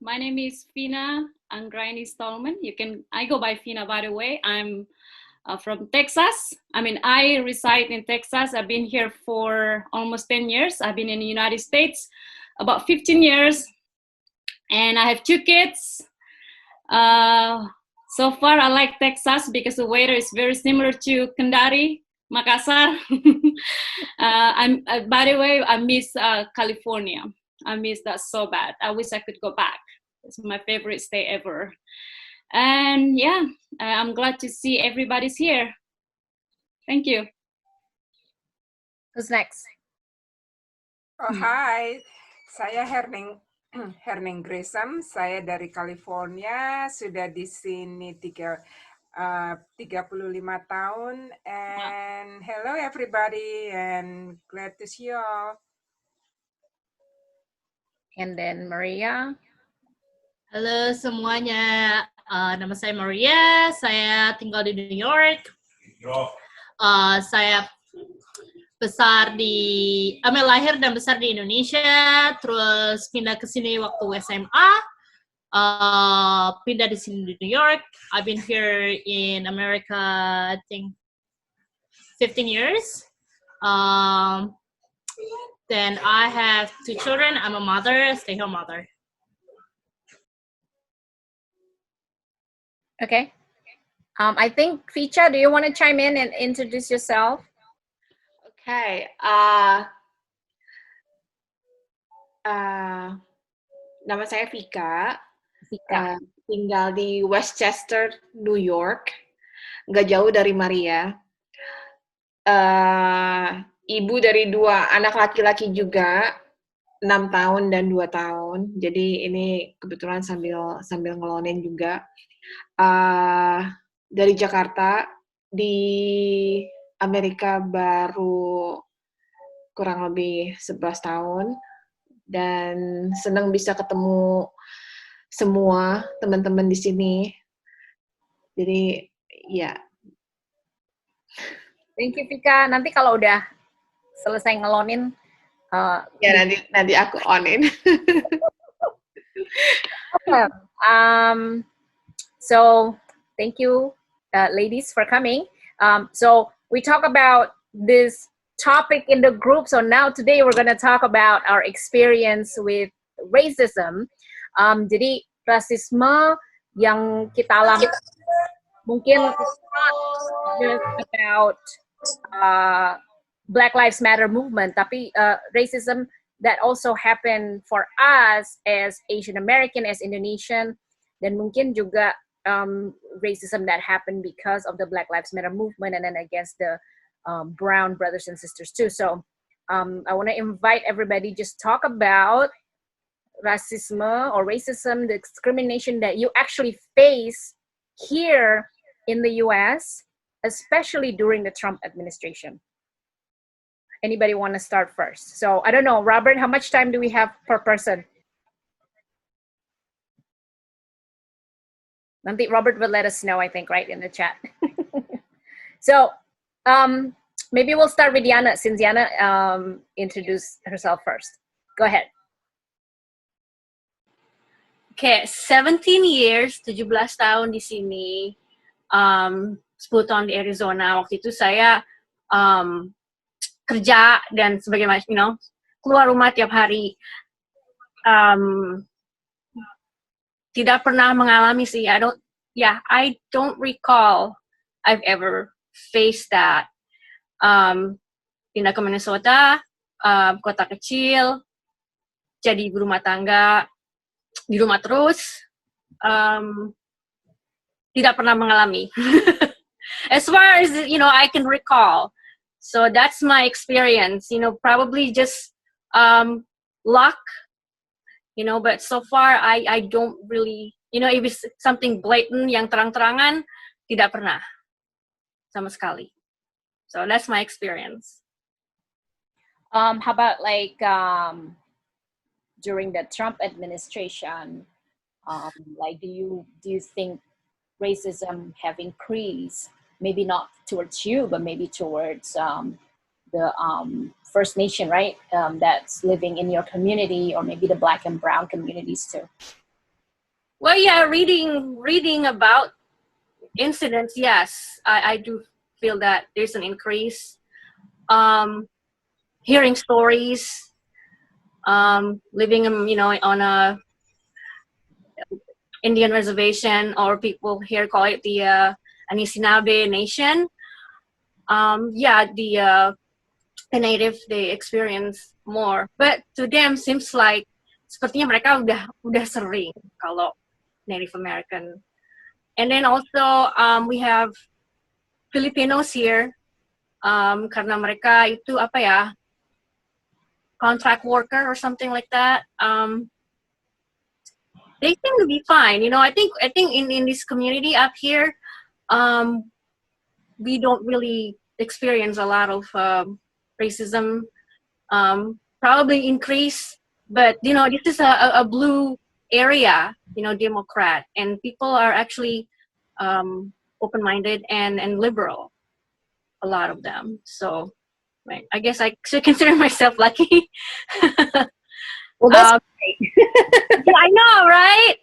My name is Fina Anggraini Stallman. I go by Fina, by the way. I'm from Texas. I reside in Texas. I've been here for almost 10 years. I've been in the United States about 15 years. And I have 2 kids. So far, I like Texas because the weather is very similar to Kendari, Makassar. By the way, I miss California. I miss that so bad. I wish I could go back. It's my favorite state ever. And yeah, I'm glad to see everybody's here. Thank you. Who's next? Oh, hi. Saya Herning Grisam. Saya dari California. Sudah di sini 35 tahun. And hello everybody, and glad to see you all. And then Maria. Halo semuanya, nama saya Maria, saya tinggal di New York. Saya lahir dan besar di Indonesia, terus pindah ke sini waktu SMA, pindah di sini di New York. I've been here in America, I think 15 years. Then I have 2 children. I'm a mother, stay-home mother. Okay. I think, Ficha, do you want to chime in and introduce yourself? Okay. Nama saya Vika. Tinggal di Westchester, New York. Nggak jauh dari Maria. Ibu dari 2 anak laki-laki juga, 6 tahun dan 2 tahun. Jadi ini kebetulan sambil ngelonin juga. Dari Jakarta, di Amerika baru kurang lebih 11 tahun. Dan senang bisa ketemu semua teman-teman di sini. Jadi, ya. Thank you, Vika. Nanti kalau udah selesai ngelonin, ya nanti aku onin. Okay. So thank you, ladies, for coming. So we talk about this topic in the group. So now today we're going to talk about our experience with racism. Jadi rasisme yang kita alami mungkin just about Black Lives Matter movement, tapi racism that also happened for us as Asian American, as Indonesian, dan mungkin juga racism that happened because of the Black Lives Matter movement and then against the brown brothers and sisters too. So I want to invite everybody just talk about racism or racism, the discrimination that you actually face here in the US, especially during the Trump administration. Anybody want to start first? So I don't know, Robert, how much time do we have per person? Nanti Robert will let us know, I think, right, in the chat. So maybe we'll start with Yana, since Yana introduced herself first. Go ahead. Okay, 17 years, 17 tahun di sini, 10 tahun di Arizona. Waktu itu saya kerja dan sebagainya, keluar rumah tiap hari. Tidak pernah mengalami sih. I don't recall I've ever faced that. Pindah ke Minnesota, kota kecil, jadi ibu rumah tangga, di rumah terus, tidak pernah mengalami. As far as, I can recall. So that's my experience, probably just luck, but so far I don't really, if it's something blatant yang terang-terangan, tidak pernah sama sekali. So that's my experience. How about during the Trump administration, do you think racism have increased? Maybe not towards you, but maybe towards the First Nation, right? That's living in your community, or maybe the Black and Brown communities too. Well, yeah, reading about incidents, yes, I do feel that there's an increase. Hearing stories, living, on a Indian reservation, or people here call it the Anishinaabe Nation. Yeah, the native, they experience more, but to them seems like sepertinya mereka udah sering kalau Native American. And then also we have Filipinos here, karena mereka itu apa ya, contract worker or something like that. They seem to be fine. I think in this community up here, we don't really experience a lot of racism. Probably increase, but this is a blue area, Democrat, and people are actually open-minded and liberal, a lot of them. So right, I guess I should consider myself lucky. Well, that's great. Yeah, I know, right?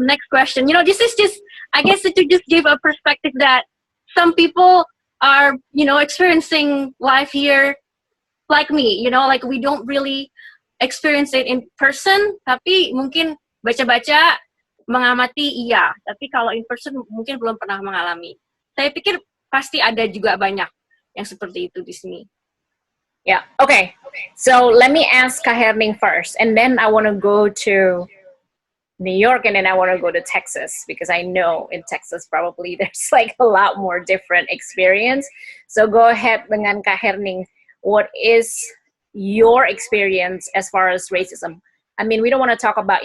Next question. This is just, I guess, to just give a perspective that some people are, experiencing life here like me. Like we don't really experience it in person, tapi mungkin baca-baca, mengamati, iya. Tapi kalau in person mungkin belum pernah mengalami. Saya pikir pasti ada juga banyak yang seperti itu di sini. Yeah. Okay. So let me ask Kak Herning first, and then I want to go to New York, and then I want to go to Texas, because I know in Texas probably there's like a lot more different experience. So go ahead dengan Kak Herning. What is your experience as far as racism? I mean, we don't want to talk about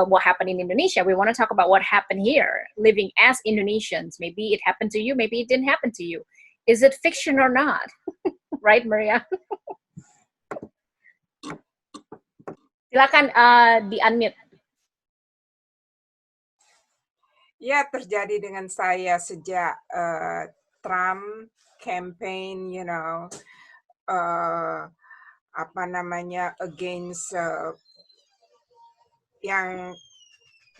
what happened in Indonesia. We want to talk about what happened here, living as Indonesians. Maybe it happened to you, maybe it didn't happen to you. Is it fiction or not? Right, Maria? Silakan di-unmute. Ya, terjadi dengan saya sejak Trump campaign, against yang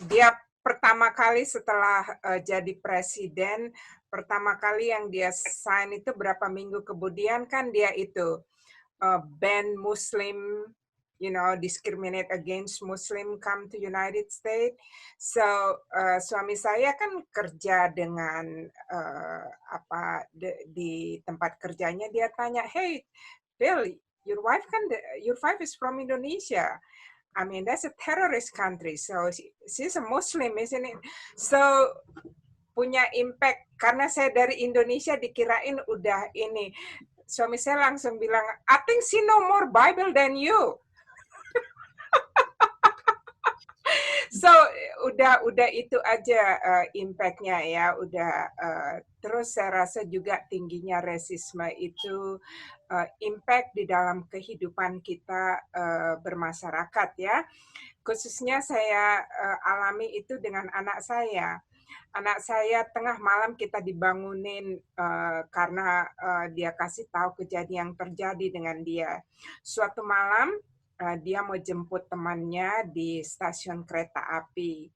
dia pertama kali setelah jadi presiden, pertama kali yang dia sign itu berapa minggu kemudian kan dia itu ban Muslim, discriminate against Muslim come to United States. So suami saya kan kerja dengan di tempat kerjanya, dia tanya, hey Bill, your wife is from Indonesia. I mean, that's a terrorist country, so she's a Muslim, isn't it? So punya impact, karena saya dari Indonesia dikirain udah ini. Suami saya langsung bilang, I think she know more Bible than you. So udah itu aja impact-nya ya, terus saya rasa juga tingginya rasisme itu impact di dalam kehidupan kita bermasyarakat ya. Khususnya saya alami itu dengan anak saya. Anak saya tengah malam kita dibangunin karena dia kasih tahu kejadian yang terjadi dengan dia. Suatu malam dia mau jemput temannya di stasiun kereta api.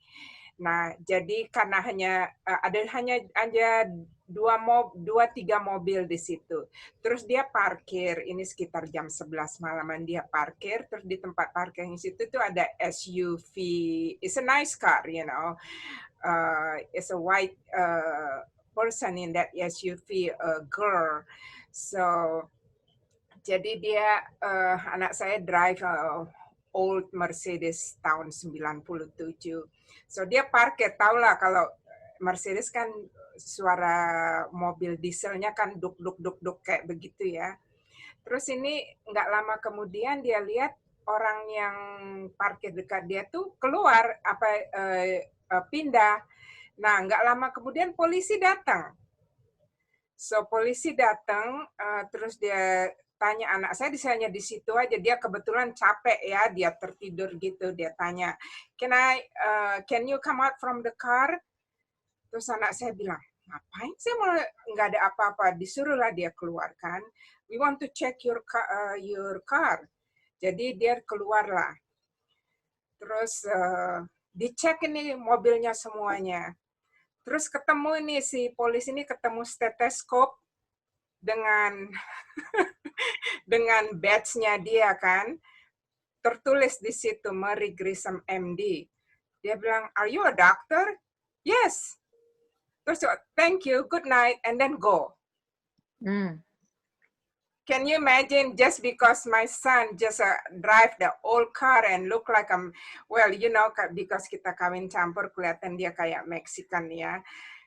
Nah, jadi karena hanya dua tiga mobil di situ. Terus dia parkir, ini sekitar jam 11 malaman dia parkir, terus di tempat parkir di situ tuh ada SUV. It's a nice car, it's a white person in that SUV, a girl. So jadi dia, anak saya drive old Mercedes tahun 97. So dia parkir, tahulah kalau Mercedes kan suara mobil dieselnya kan duk-duk-duk-duk kayak begitu ya. Terus ini nggak lama kemudian dia lihat orang yang parkir dekat dia tuh keluar, pindah. Nah, nggak lama kemudian polisi datang. So polisi datang, terus dia tanya anak saya, hanya di situ aja, dia kebetulan capek ya, dia tertidur gitu, dia tanya, can you come out from the car? Terus anak saya bilang, ngapain sih, nggak ada apa-apa, disuruhlah dia keluar kan, we want to check your car. Jadi dia keluarlah. Terus dicek ini mobilnya semuanya. Terus ketemu nih si polisi ini ketemu stetoskop dengan dengan badge-nya dia kan, tertulis di situ Mary Grissom MD. Dia bilang, "Are you a doctor?" "Yes." Terus, "Thank you, good night," and then go. Can you imagine, just because my son just drive the old car and look like well, you know, because kita kawin campur, kelihatan dia kayak Mexican ya.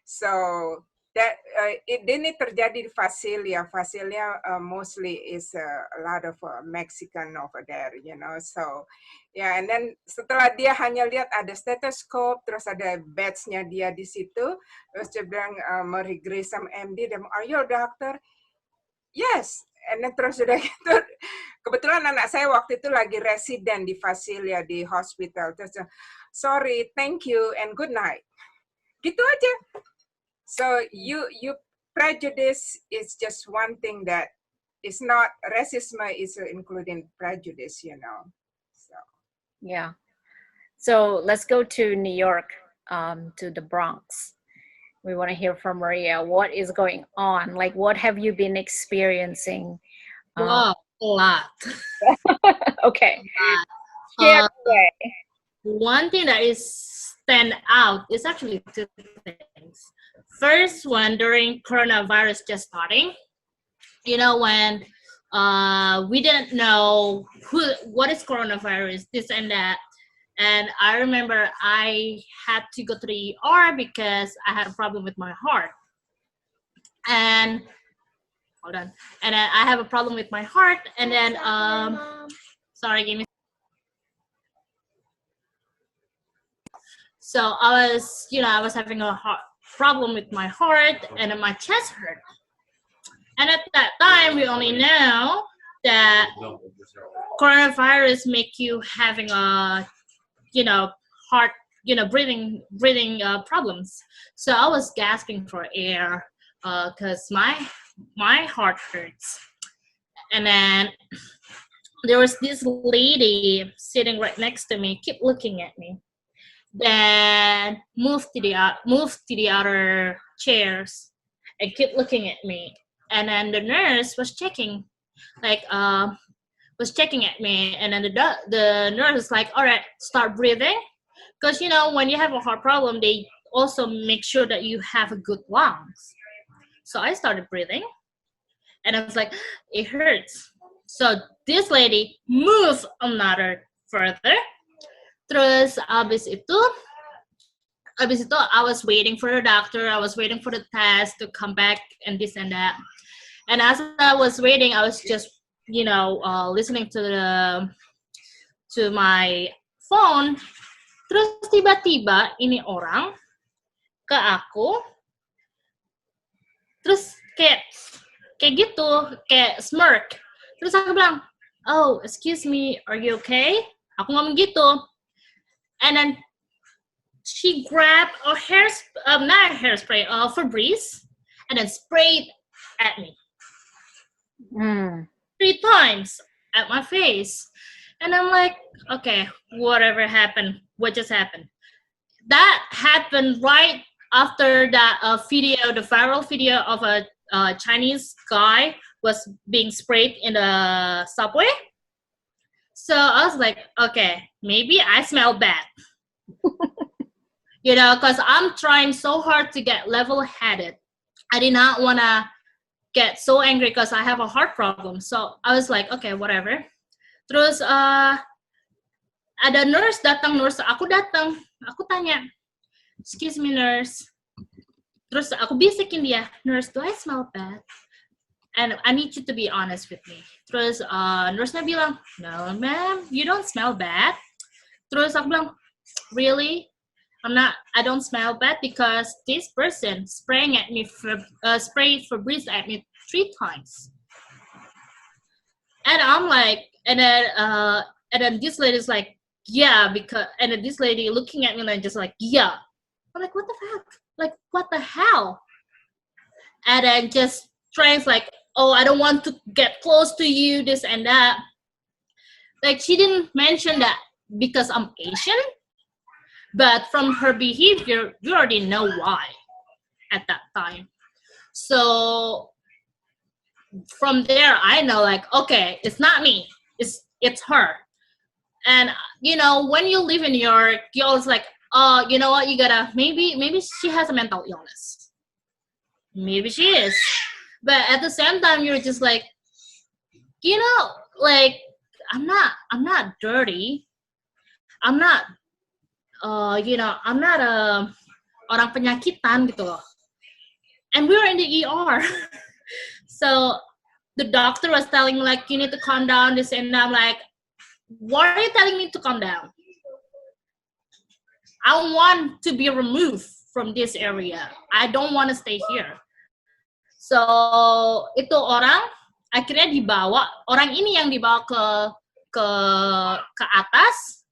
So, that ini terjadi di Visalia. Visalia mostly is a lot of Mexican over there, you know. So, yeah, and then setelah dia hanya lihat ada stethoscope, terus ada badge-nya dia di situ, terus dia bilang, Mary Grissom MD, "Are you a doctor?" "Yes." And then terus udah gitu, kebetulan anak saya waktu itu lagi residen di Visalia di hospital. Terus, "Sorry, thank you, and good night." Gitu aja. So you prejudice is just one thing that is not, racism is including prejudice, you know. So Yeah. So let's go to New York, to the Bronx. We want to hear from Maria. What is going on? Like, what have you been experiencing? Wow, a lot. Okay. Uh, Share away. One thing that is stand out is actually two things. First one, during coronavirus just starting, you know, when we didn't know what is coronavirus, this and that. And I remember I had to go to the ER because I had a problem with my heart. And hold on. And then I have a problem with my heart. And then, sorry, give me. So I was having a problem with my heart, and then my chest hurt. And at that time, we only know that coronavirus make you having a, heart, breathing problems. So I was gasping for air because my heart hurts. And then there was this lady sitting right next to me, keep looking at me. Then moved to the other chairs and keep looking at me. And then the nurse was checking, at me. And then the nurse was like, "All right, start breathing," because when you have a heart problem, they also make sure that you have a good lungs. So I started breathing, and I was like, it hurts. So this lady moved another further. Terus abis itu I was waiting for the doctor, I was waiting for the test to come back and this and that. And as I was waiting, I was just, listening to my phone. Terus tiba-tiba ini orang ke aku, terus kayak gitu, kayak smirk. Terus aku bilang, "Oh, excuse me, are you okay?" Aku ngomong gitu. And then she grabbed a Febreze, and then sprayed at me 3 times at my face. And I'm like, okay, whatever happened, what just happened? That happened right after that video, the viral video of a Chinese guy was being sprayed in the subway. So I was like, okay, maybe I smell bad. Because I'm trying so hard to get level-headed. I did not want to get so angry because I have a heart problem. So I was like, okay, whatever. Terus ada nurse datang, aku tanya, "Excuse me, nurse." Terus aku bisikin dia, "Nurse, do I smell bad? And I need you to be honest with me." Terus nurse-nya bilang, "No, ma'am, you don't smell bad." Terus aku bilang, "Really? I don't smell bad because this person sprayed Febreze at me 3 times." And I'm like, and then this lady's like, "Yeah," and then this lady looking at me like just like, "Yeah." I'm like, what the fuck? Like, what the hell? And then just trying like, "Oh, I don't want to get close to you, this and that." Like, she didn't mention that because I'm Asian, But from her behavior, you already know why at that time. So from there, I know like, okay, it's not me, it's her. And when you live in New York, you always like, oh, you know what, you gotta, maybe she has a mental illness, maybe she is, but at the same time you're just like, like, I'm not dirty, I'm not I'm not a orang penyakitan gitu loh. And we were in the ER. So the doctor was telling like, you need to calm down, this, and I'm like, why are you telling me to calm down? I want to be removed from this area. I don't want to stay here. So itu orang akhirnya dibawa, orang ini yang dibawa ke atas.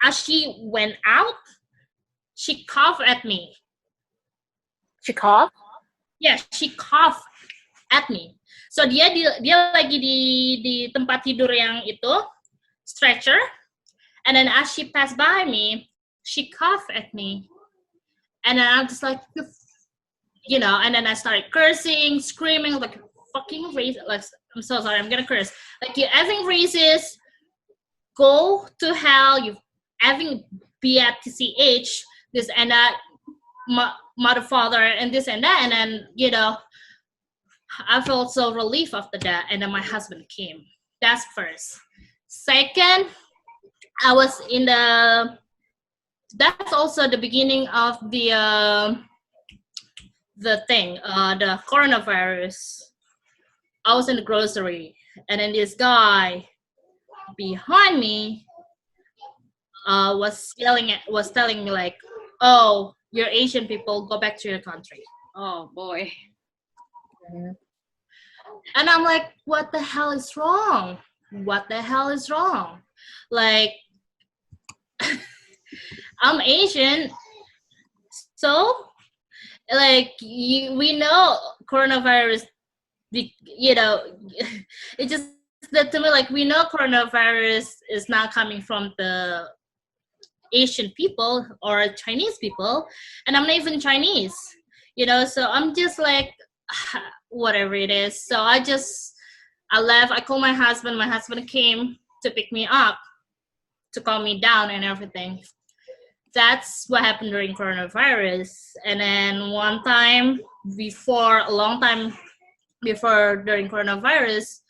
As she went out, she coughed at me. She coughed? Yeah, she coughed at me. So dia lagi di tempat tidur yang itu, stretcher, and then as she passed by me, she coughed at me, and then I'm just like, and then I started cursing, screaming like, fucking racist. Like, I'm so sorry, I'm gonna curse. Like, you effing racist, go to hell, you effing BATCH, this and that, mother, father, and this and that, and then I felt so relief after that, and then my husband came. That's first. Second, I was in that's also the beginning of the thing, the coronavirus. I was in the grocery, and then this guy behind me was telling me like, oh, you're Asian people, go back to your country. Oh boy. And I'm like, what the hell is wrong? What the hell is wrong? Like, I'm Asian, so like we know coronavirus. It just that to me, like, we know coronavirus is not coming from the Asian people or Chinese people, and I'm not even Chinese, so I'm just like, whatever it is. So I left. I called my husband came to pick me up, to calm me down and everything. That's what happened during coronavirus. And then one time before, a long time before, during coronavirus,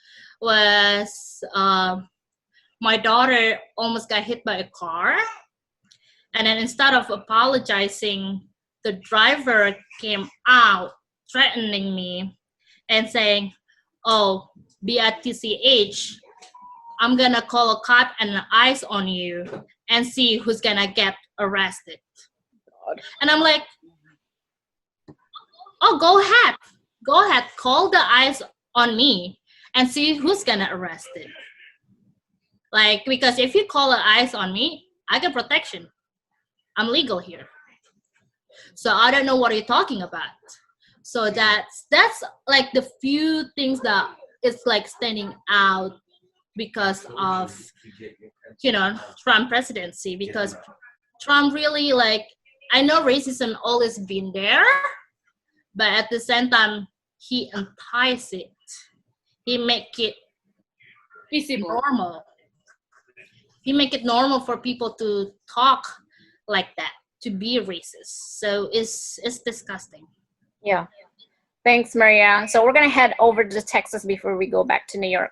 was my daughter almost got hit by a car. And then instead of apologizing, the driver came out threatening me and saying, oh, BATCH, I'm gonna call a cop and eyes on you and see who's gonna get arrested. And I'm like, oh, go ahead, call the eyes on me and see who's gonna arrest it. Like, because if you call the eyes on me, I get protection. I'm legal here. So I don't know what you're talking about. So that's like the few things that it's like standing out because of Trump presidency, because Trump really, like, I know racism always been there, but at the same time he entice it, he make it Visible. normal, he make it normal for people to talk like that, to be racist. So it's disgusting. Yeah. Thanks, Maria. So we're going to head over to Texas before we go back to New York.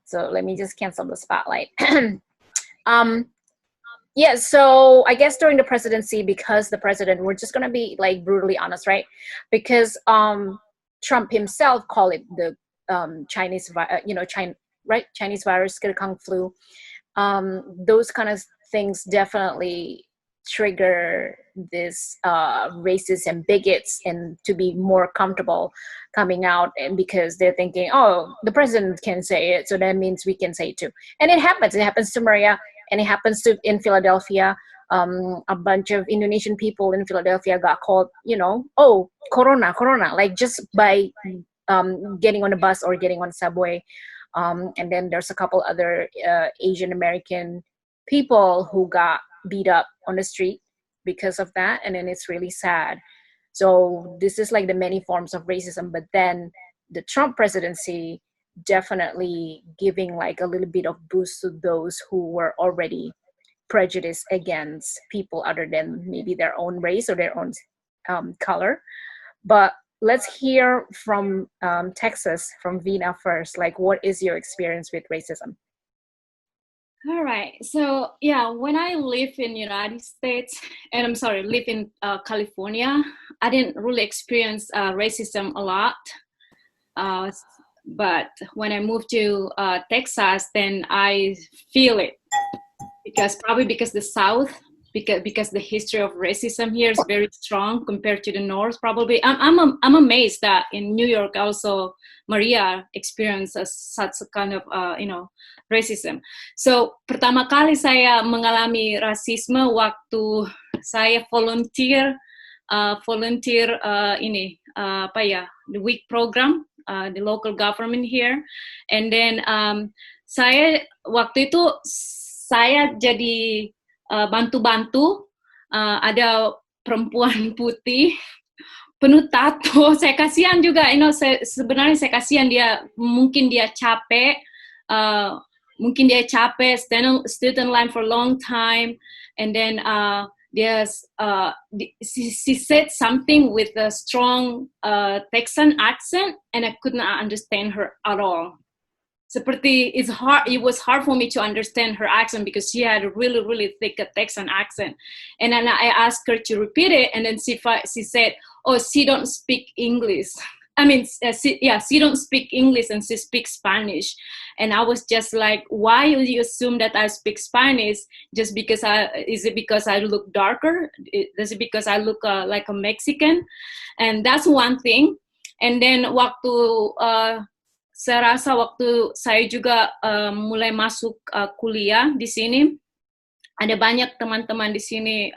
So let me just cancel the spotlight. Yeah, so I guess during the presidency, because the president, we're just going to be like brutally honest, right? Because Trump himself called it the Chinese virus, Kung flu. Those kind of things definitely trigger this racists and bigots and to be more comfortable coming out, and because they're thinking, oh, the president can say it, so that means we can say it too. And it happens to Maria, and it happens to in Philadelphia. A bunch of Indonesian people in Philadelphia got called, oh, corona, like just by getting on a bus or getting on a subway. And then there's a couple other Asian American people who got beat up on the street because of that, and then it's really sad. So this is like the many forms of racism, but then the Trump presidency definitely giving like a little bit of boost to those who were already prejudiced against people other than maybe their own race or their own color. But let's hear from Texas, from Vina first. Like, what is your experience with racism? All right. So yeah, when I live in United States, and live in California, I didn't really experience racism a lot. But when I moved to Texas, then I feel it because the South, because the history of racism here is very strong compared to the North. Probably, I'm amazed that in New York also Maria experienced such a kind of racism. So pertama kali saya mengalami rasisme waktu saya volunteer the WIC program, the local government here, and then saya waktu itu saya jadi bantu-bantu ada perempuan putih penuh tato. Saya kasihan juga, sebenarnya saya kasihan dia, mungkin dia capek, student line for a long time, and then she said something with a strong Texan accent, and I could not understand her at all. It was hard for me to understand her accent because she had a really, really thick Texan accent. And then I asked her to repeat it, and then she said, "Oh, she don't speak English." She don't speak English and she speaks Spanish. And I was just like, why do you assume that I speak Spanish just because is it because I look darker? Is it because I look like a Mexican? And that's one thing. And then saya rasa waktu saya juga mulai masuk kuliah di sini, ada banyak teman-teman di sini,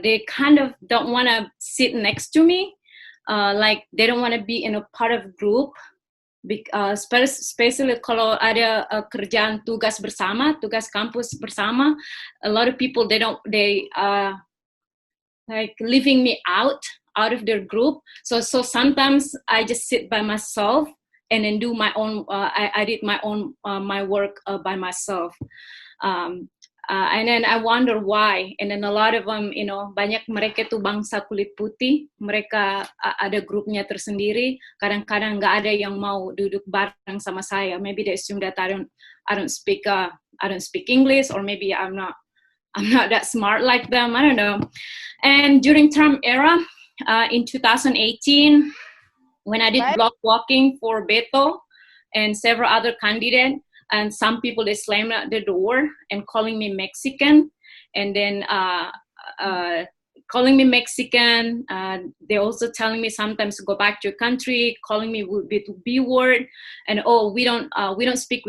they kind of don't want to sit next to me. Like they don't want to be in a part of group, especially kalau ada kerjaan tugas bersama, tugas kampus bersama. A lot of people they like leaving me out of their group. So sometimes I just sit by myself and then do my own. I did my own my work by myself. And then I wonder why. And then a lot of them, banyak mereka tuh bangsa kulit putih. Mereka ada grupnya tersendiri. Kadang-kadang nggak ada yang mau duduk bareng sama saya. Maybe they assume that I don't speak English, or maybe I'm not that smart like them. I don't know. And during Trump era, in 2018, when I did block walking for Beto and several other candidates, and some people, they slammed at the door and calling me Mexican, and then calling me Mexican. They also telling me sometimes to go back to your country, calling me with the B word, and we don't speak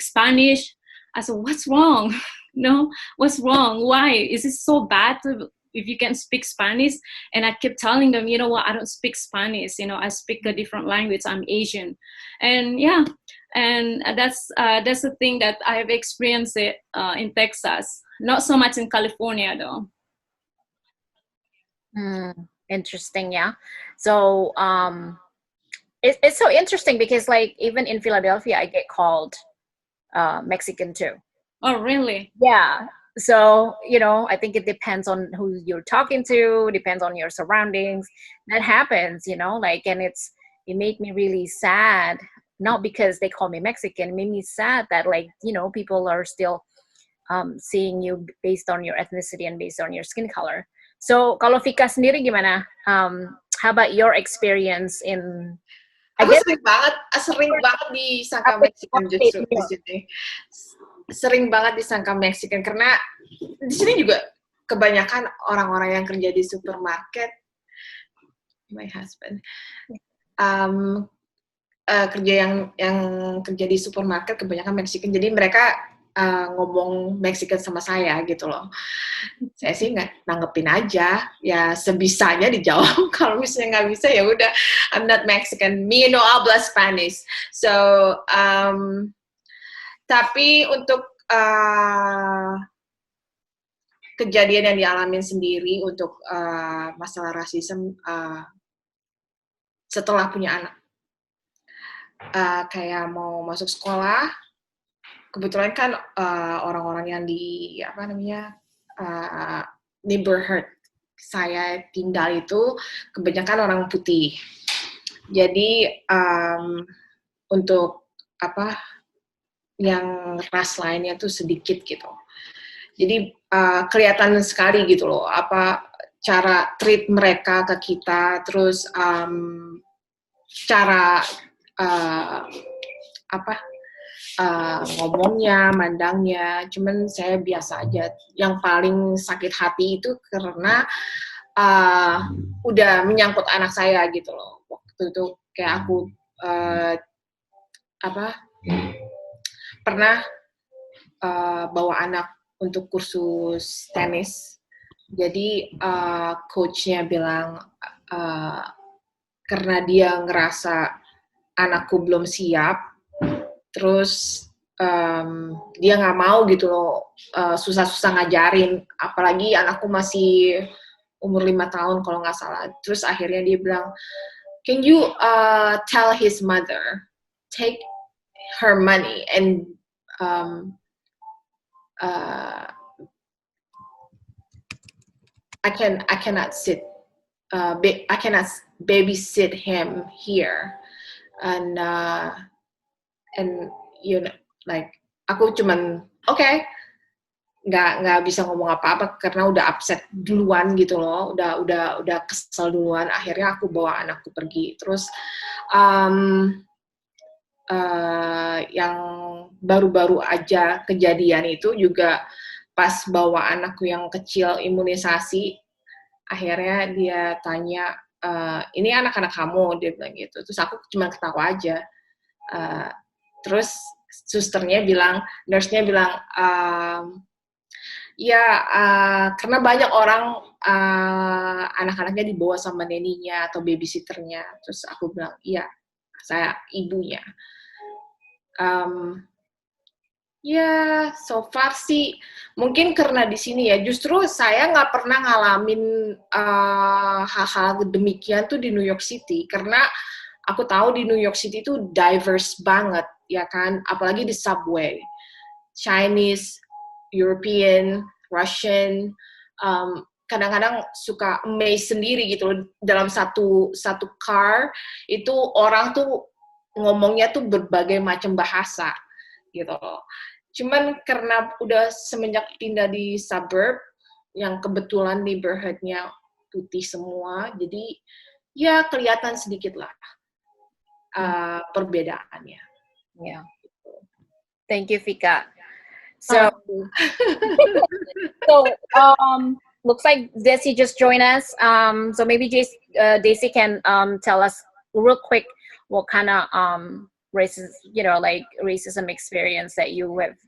Spanish. I said, what's wrong? No, what's wrong? Why is it so bad if you can speak Spanish? And I kept telling them, you know what, I don't speak Spanish. I speak a different language. I'm Asian, and yeah. And that's the thing that I have experienced it in Texas. Not so much in California, though. Interesting, yeah. So it's so interesting because, like, even in Philadelphia, I get called Mexican too. Oh, really? Yeah. So, I think it depends on who you're talking to, depends on your surroundings. That happens, and it made me really sad. Not because they call me Mexican, it made me sad that, like, people are still seeing you based on your ethnicity and based on your skin color. So, kalau Vika sendiri gimana? How about your experience in? Aku sering banget disangka Mexican justru di sini. Sering banget disangka Mexican karena di sini juga kebanyakan orang-orang yang kerja di supermarket. My husband. Kerja yang kerja di supermarket kebanyakan Mexican, jadi mereka ngomong Mexican sama saya gitu loh. Saya sih nggak nanggepin aja, ya sebisanya dijawab. Kalau misalnya nggak bisa ya udah, I'm not Mexican, me no habla Spanish. So tapi untuk kejadian yang dialamin sendiri untuk masalah rasisme setelah punya anak. Kayak mau masuk sekolah, kebetulan kan orang-orang yang di neighborhood saya tinggal itu kebanyakan orang putih. Jadi untuk yang ras lainnya tuh sedikit gitu. Jadi kelihatan sekali gitu loh cara treat mereka ke kita, terus cara ngomongnya, mandangnya. Cuman saya biasa aja. Yang paling sakit hati itu karena udah menyangkut anak saya gitu loh. Waktu itu kayak aku pernah bawa anak untuk kursus tenis. Jadi coachnya bilang karena dia ngerasa anakku belum siap, terus dia nggak mau gitu loh susah-susah ngajarin, apalagi anakku masih umur 5 tahun kalau nggak salah. Terus akhirnya dia bilang, can you tell his mother take her money and I cannot babysit him here, and you know, like aku cuman nggak bisa ngomong apa-apa karena udah upset duluan gitu loh, udah kesel duluan. Akhirnya aku bawa anakku pergi. Terus yang baru-baru aja kejadian itu juga pas bawa anakku yang kecil imunisasi, akhirnya dia tanya, ini anak-anak kamu, dia bilang gitu. Terus aku cuma ketawa aja. Terus susternya bilang, nurse-nya bilang, karena banyak orang anak-anaknya dibawa sama neninya atau babysitternya. Terus aku bilang, iya, saya ibunya. So far sih mungkin karena di sini ya, justru saya nggak pernah ngalamin hal-hal demikian tuh di New York City, karena aku tahu di New York City tuh diverse banget, ya kan, apalagi di subway, Chinese, European, Russian, kadang-kadang suka amazed sendiri gitu dalam satu car itu orang tuh ngomongnya tuh berbagai macam bahasa gitu loh. Cuman karena udah semenjak pindah di suburb yang kebetulan neighborhood-nya putih semua, jadi ya kelihatan sedikit lah perbedaannya. Yeah. Thank you, Vika. So, looks like Desi just joined us. So maybe Desi can tell us real quick what kind of racism experience that you have,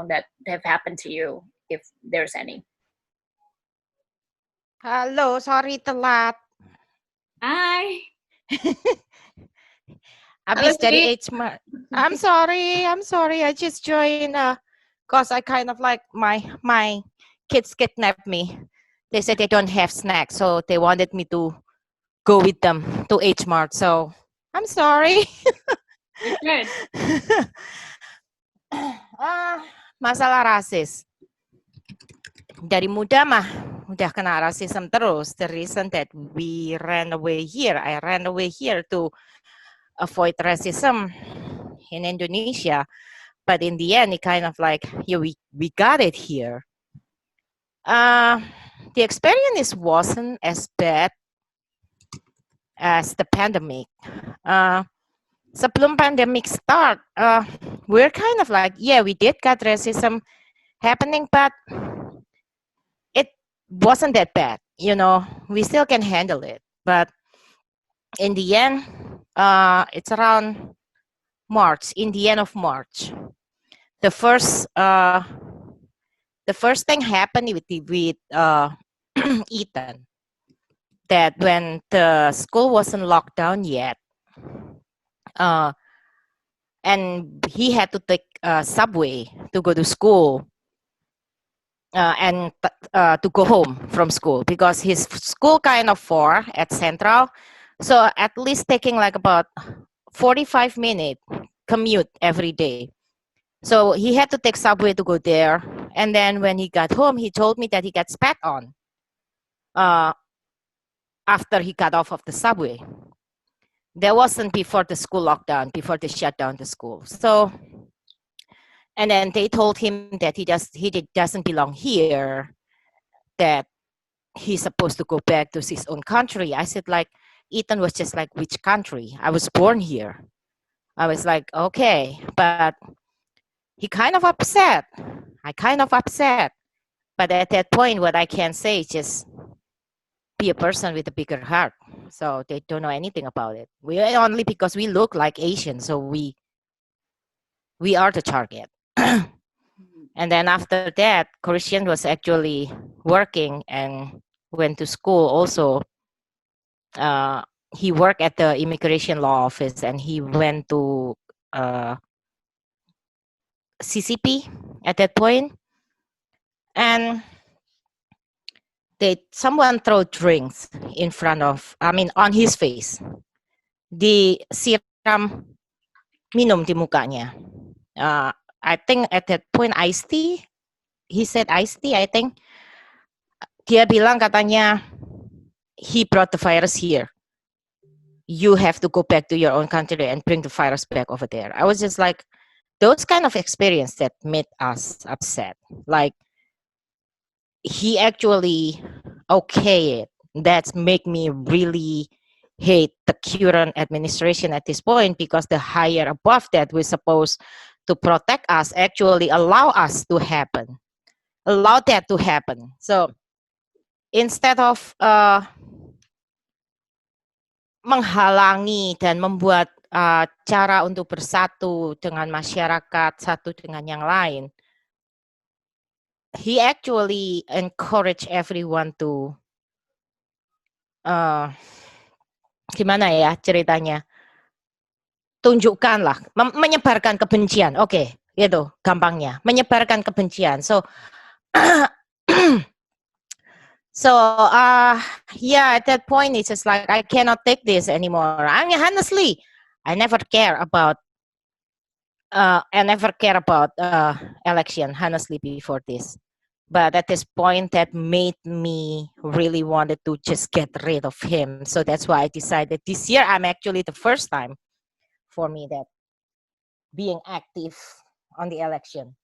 that have happened to you, if there's any. Halo, sorry telat. Hi. Habis dari HMart. I'm sorry. I just joined because I kind of like my kids kidnapped me. They said they don't have snacks, so they wanted me to go with them to HMart. So I'm sorry. Good. Masalah rasis. Dari muda mah udah kena rasism terus. The reason that I ran away here to avoid racism in Indonesia. But in the end, it kind of like, we got it here. The experience wasn't as bad as the pandemic. Sebelum pandemic start, we're kind of like, we did got racism happening, but it wasn't that bad. We still can handle it. But in the end, it's around March, in the end of March. The first thing happened with Ethan, that when the school wasn't locked down yet, and he had to take a subway to go to school. and to go home from school because his school kind of far at Central. So at least taking like about 45-minute commute every day. So he had to take subway to go there. And then when he got home, he told me that he got spat on after he got off of the subway. That wasn't before the school lockdown, before they shut down the school. So, and then they told him that he doesn't belong here, that he's supposed to go back to his own country. I said, like, Ethan was just like, which country? I was born here. I was like, okay, but he kind of upset. I kind of upset. But at that point, what I can say is just be a person with a bigger heart. So they don't know anything about it. We only because we look like Asian, so we are the target. And then after that, Christian was actually working and went to school also. He worked at the immigration law office and he went to CCP at that point. And someone throw drinks in front of, on his face. Disiram minum di mukanya. I think at that point iced tea. He said iced tea, I think. Dia bilang katanya, he brought the virus here. You have to go back to your own country and bring the virus back over there. I was just like, those kind of experience that made us upset. Like, he actually okay it. That's make me really hate the current administration at this point, because the higher above that we're supposed to protect us actually allow us to happen. Allow that to happen. So instead of menghalangi dan membuat cara untuk bersatu dengan masyarakat satu dengan yang lain, he actually encourage everyone to gimana ya ceritanya, tunjukkanlah, menyebarkan kebencian. Oke, gitu gampangnya, menyebarkan kebencian. So yeah, at that point it's just like, I cannot take this anymore. I mean, honestly, I never care about election, honestly, before this. But at this point, that made me really wanted to just get rid of him. So that's why I decided this year, I'm actually the first time for me that being active on the election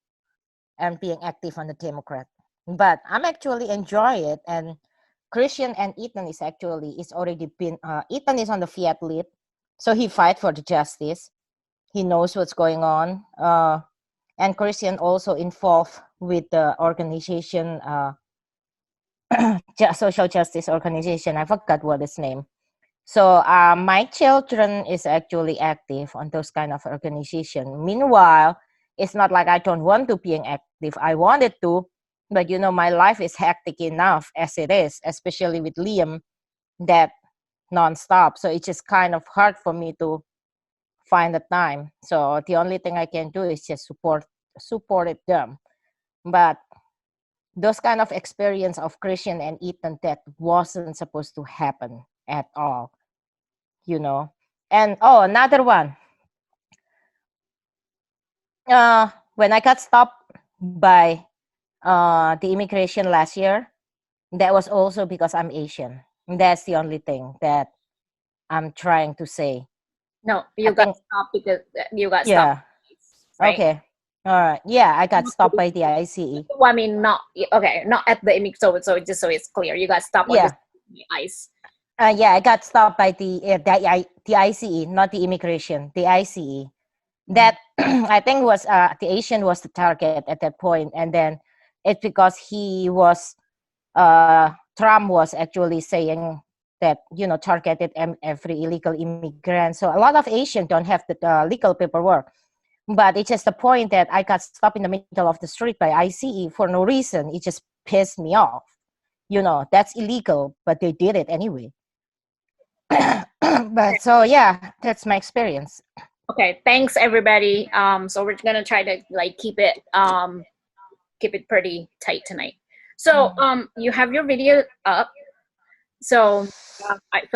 and being active on the Democrat. But I'm actually enjoy it. And Christian and Ethan is already been, Ethan is on the Fiat lead. So he fight for the justice. He knows what's going on. And Christian also involved with the organization, social justice organization. I forgot what its name. So my children is actually active on those kind of organization. Meanwhile, it's not like I don't want to be active. I wanted to, but my life is hectic enough as it is, especially with Liam, that nonstop. So it's just kind of hard for me to find the time. So the only thing I can do is just support them. But those kind of experience of Christian and Ethan, that wasn't supposed to happen at all, And another one. When I got stopped by the immigration last year, that was also because I'm Asian. That's the only thing that I'm trying to say. No, you got stopped because you got stopped. Right? Okay. All right. Yeah, I got stopped by the ICE. Well, I mean, not at the immigration. So just so it's clear, you got stopped on the ICE. Yeah, I got stopped by the ICE, not the immigration. The ICE. That I think was the Asian was the target at that point, and then it's because he was Trump was actually saying that targeted every illegal immigrant. So a lot of Asians don't have the legal paperwork. But it's just the point that I got stopped in the middle of the street by ICE for no reason. It just pissed me off. That's illegal, but they did it anyway. But so yeah, that's my experience. Okay, thanks everybody. So we're gonna try to keep it keep it pretty tight tonight. So you have your video up. So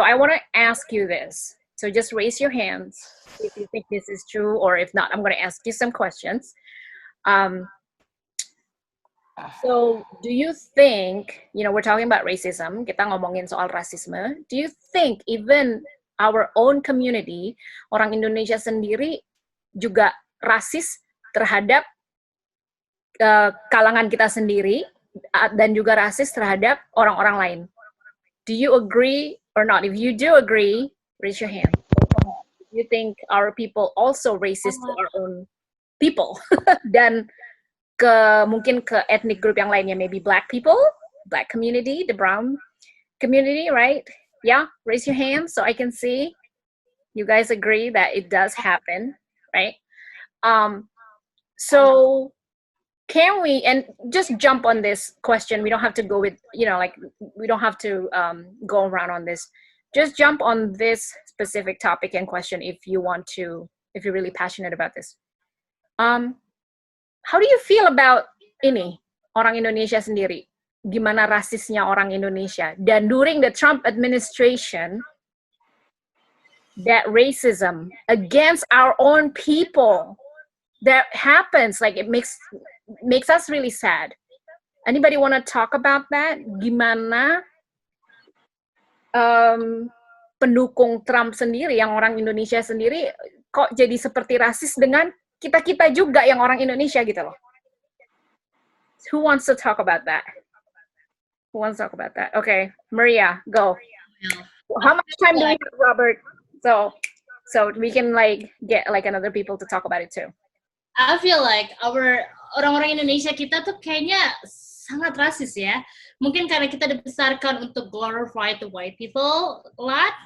I want to ask you this. So just raise your hands if you think this is true, or if not, I'm going to ask you some questions. So do you think, you know, we're talking about racism, kita ngomongin soal rasisme. Do you think even our own community, orang Indonesia sendiri juga rasis terhadap kalangan kita sendiri dan juga rasis terhadap orang-orang lain? Do you agree or not? If you do agree, raise your hand. You think our people also racist to our own people dan mungkin ke ethnic group yang lainnya, maybe black people, black community, the brown community, right? Yeah, raise your hand so I can see. You guys agree that it does happen, right? So can we, and just jump on this question, we don't have to go with, you know, like, we don't have to go around on this. Just jump on this specific topic and question if you want to, if you're really passionate about this. How do you feel about ini, orang Indonesia sendiri? Gimana rasisnya orang Indonesia? Dan during the Trump administration, that racism against our own people, that happens, like it makes us really sad. Anybody want to talk about that? Gimana pendukung Trump sendiri, yang orang Indonesia sendiri, kok jadi seperti rasis dengan kita-kita juga yang orang Indonesia gitu loh. Who wants to talk about that? Who wants to talk about that? Okay, Maria, go. How much time do we have, Robert? So we can like get like another people to talk about it too. I feel like orang-orang Indonesia kita tuh kayaknya sangat rasis ya. Mungkin karena kita dibesarkan untuk glorify the white people a lot.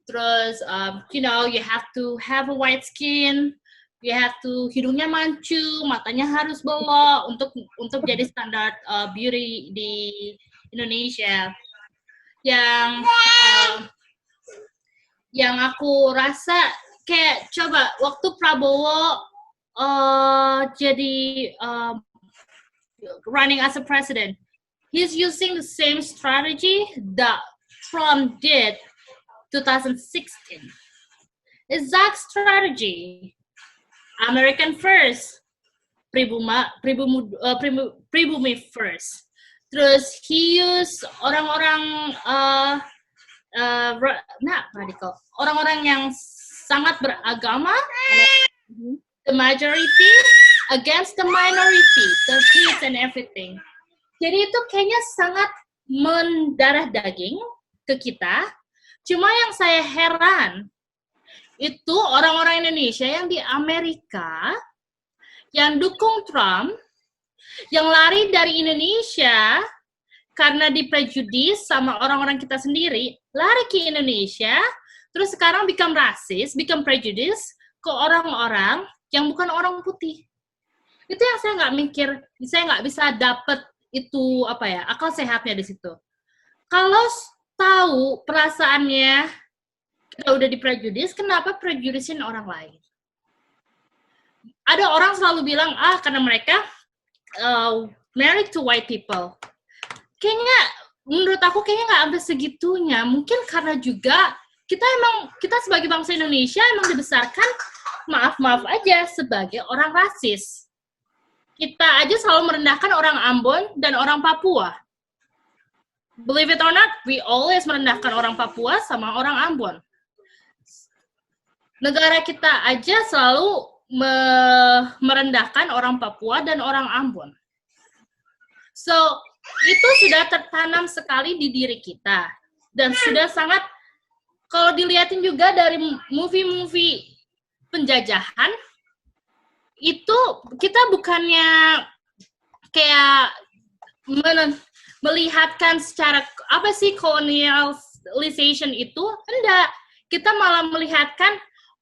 Terus, you know, you have to have a white skin. You have to, hidungnya mancu, matanya harus belok untuk jadi standar beauty di Indonesia. Yang aku rasa kayak coba waktu Prabowo jadi running as a president, he's using the same strategy that Trump did 2016. Exact strategy. American first, pribumi first. Terus he use orang-orang radical, orang-orang yang sangat beragama, the majority against the minority, the kids and everything. Jadi itu kayaknya sangat mendarah daging ke kita. Cuma yang saya heran itu orang-orang Indonesia yang di Amerika yang dukung Trump, yang lari dari Indonesia karena diprejudis sama orang-orang kita sendiri, lari ke Indonesia, terus sekarang become rasis, become prejudice ke orang-orang yang bukan orang putih. Itu yang saya nggak mikir, saya nggak bisa dapet itu apa ya, akal sehatnya di situ. Kalau tahu perasaannya kita udah diprejudis, kenapa prejudisin orang lain? Ada orang selalu bilang, karena mereka married to white people. Kayaknya, menurut aku kayaknya nggak sampai segitunya. Mungkin karena juga kita sebagai bangsa Indonesia emang dibesarkan, maaf aja, sebagai orang rasis. Kita aja selalu merendahkan orang Ambon dan orang Papua. Believe it or not, we always merendahkan orang Papua sama orang Ambon. Negara kita aja selalu merendahkan orang Papua dan orang Ambon. So, itu sudah tertanam sekali di diri kita. Dan sudah sangat, kalau dilihatin juga dari movie-movie penjajahan, itu kita bukannya kayak melihatkan secara, apa sih colonialization itu? Enggak. Kita malah melihatkan,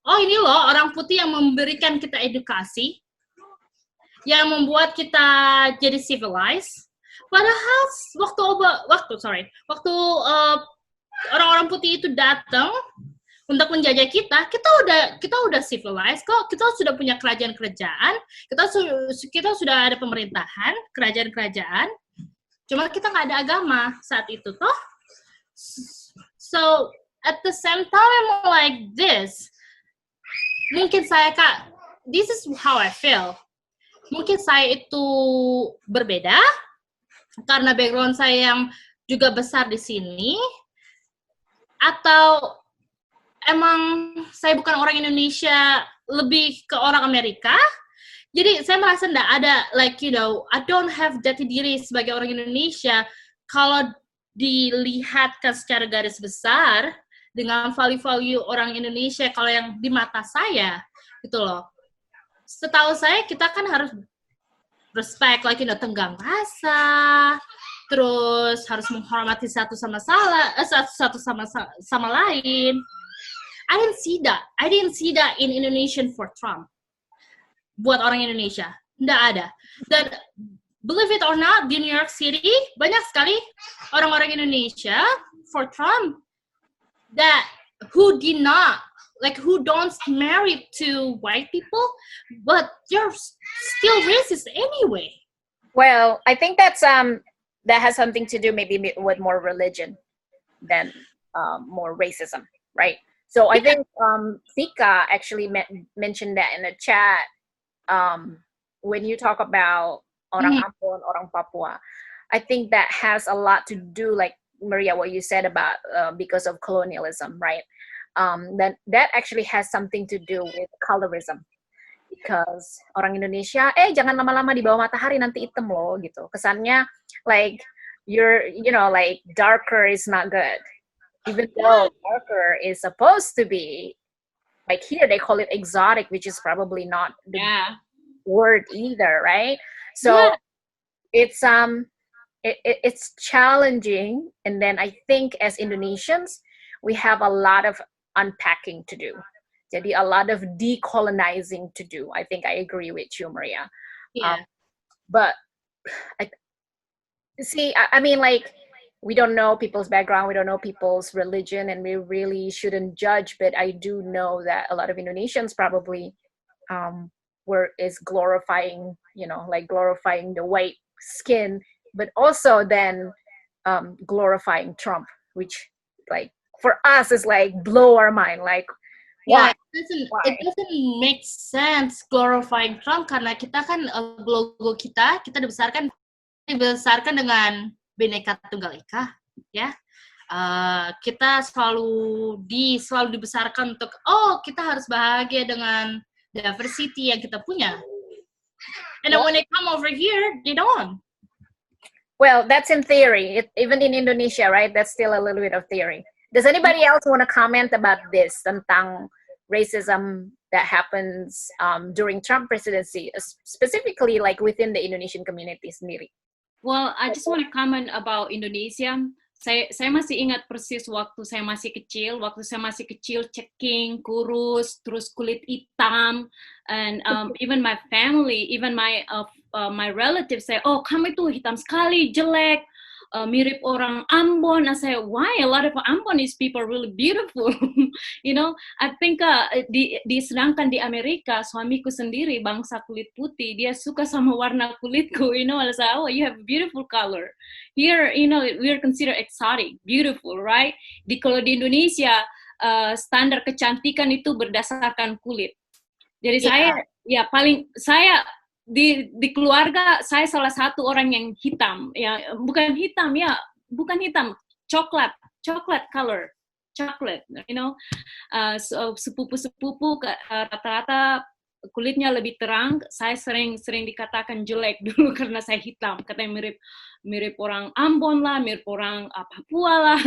oh ini loh orang putih yang memberikan kita edukasi, yang membuat kita jadi civilized. Padahal waktu orang-orang putih itu datang, untuk menjajah kita udah civilized kok, kita sudah punya kerajaan-kerajaan, kita sudah ada pemerintahan, kerajaan-kerajaan, cuma kita nggak ada agama saat itu toh. So at the same time like this, mungkin saya this is how I feel. Mungkin saya itu berbeda karena background saya yang juga besar di sini, atau emang saya bukan orang Indonesia, lebih ke orang Amerika. Jadi saya merasa enggak ada, like, you know, I don't have jati diri sebagai orang Indonesia kalau dilihatkan secara garis besar dengan value-value orang Indonesia kalau yang di mata saya, gitu loh. Setahu saya kita kan harus respect, like, you know, tenggang rasa, terus harus menghormati satu sama lain. I didn't see that in Indonesian for Trump. Buat orang Indonesia, nggak ada. Dan believe it or not, di New York City banyak sekali orang-orang Indonesia for Trump that who don't marry to white people, but they're still racist anyway. Well, I think that has something to do maybe with more religion than more racism, right? So I think Vika actually mentioned that in the chat when you talk about orang Ambon, orang Papua. I think that has a lot to do, like Maria, what you said about because of colonialism, right? That actually has something to do with colorism. Because orang Indonesia, jangan lama-lama di bawah matahari nanti hitam loh gitu. Kesannya like like darker is not good. Even though darker is supposed to be, like here they call it exotic, which is probably not the word either, right? So it's challenging, and then I think as Indonesians we have a lot of unpacking to do. Jadi a lot of decolonizing to do. I think I agree with you, Maria. Yeah. But I mean, like, we don't know people's background, we don't know people's religion, and we really shouldn't judge. But I do know that a lot of Indonesians probably is glorifying, glorifying the white skin, but also then glorifying Trump, which, like, for us is like blow our mind, like. Yeah, it doesn't make sense glorifying Trump karena kita kan logo kita dibesarkan dengan Bhinneka Tunggal Ika, ya. Kita selalu dibesarkan untuk kita harus bahagia dengan diversity yang kita punya. And then when they come over here, they don't. Well, that's in theory. Even in Indonesia, right? That's still a little bit of theory. Does anybody else want to comment about this, tentang racism that happens during Trump presidency, specifically like within the Indonesian community sendiri? Well, I just want to comment about Indonesia. Saya masih ingat persis waktu saya masih kecil, ceking, kurus, terus kulit hitam, and even my family, even my relatives say, "Oh, kamu itu hitam sekali, jelek. Mirip orang Ambon." I say, why? A lot of Ambonese people are really beautiful. I think sedangkan di Amerika, suamiku sendiri bangsa kulit putih, dia suka sama warna kulitku. I say, oh, you have a beautiful color. Here, we're considered exotic, beautiful, right? Kalau di Indonesia, standar kecantikan itu berdasarkan kulit. Jadi saya di keluarga saya salah satu orang yang hitam, bukan hitam, coklat color, chocolate, so sepupu rata-rata kulitnya lebih terang. Saya sering dikatakan jelek dulu karena saya hitam, katanya mirip orang Ambon lah, mirip orang Papua lah.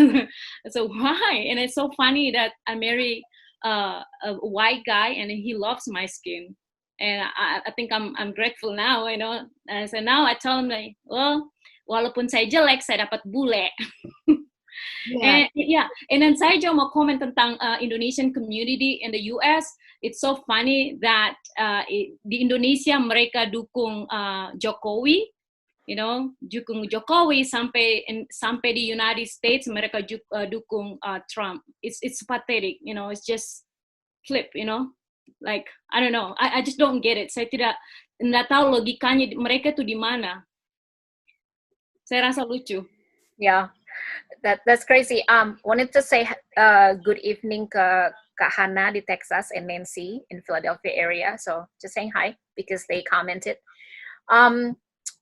So why? And it's so funny that I marry a white guy and he loves my skin. And I think I'm grateful now, So now I tell him, like, well, walaupun saya jelek, saya dapat bule. And then saya juga mau komen tentang Indonesian community in the US. It's so funny that di Indonesia mereka dukung Jokowi, dukung Jokowi sampai di United States mereka dukung Trump. It's pathetic, it's just flip, like I don't know, I just don't get it. Saya tidak tahu logikanya mereka tuh di mana. Saya rasa lucu. Yeah, that's crazy. Wanted to say good evening ke Kak Hana di Texas and Nancy in Philadelphia area. So just saying hi because they commented.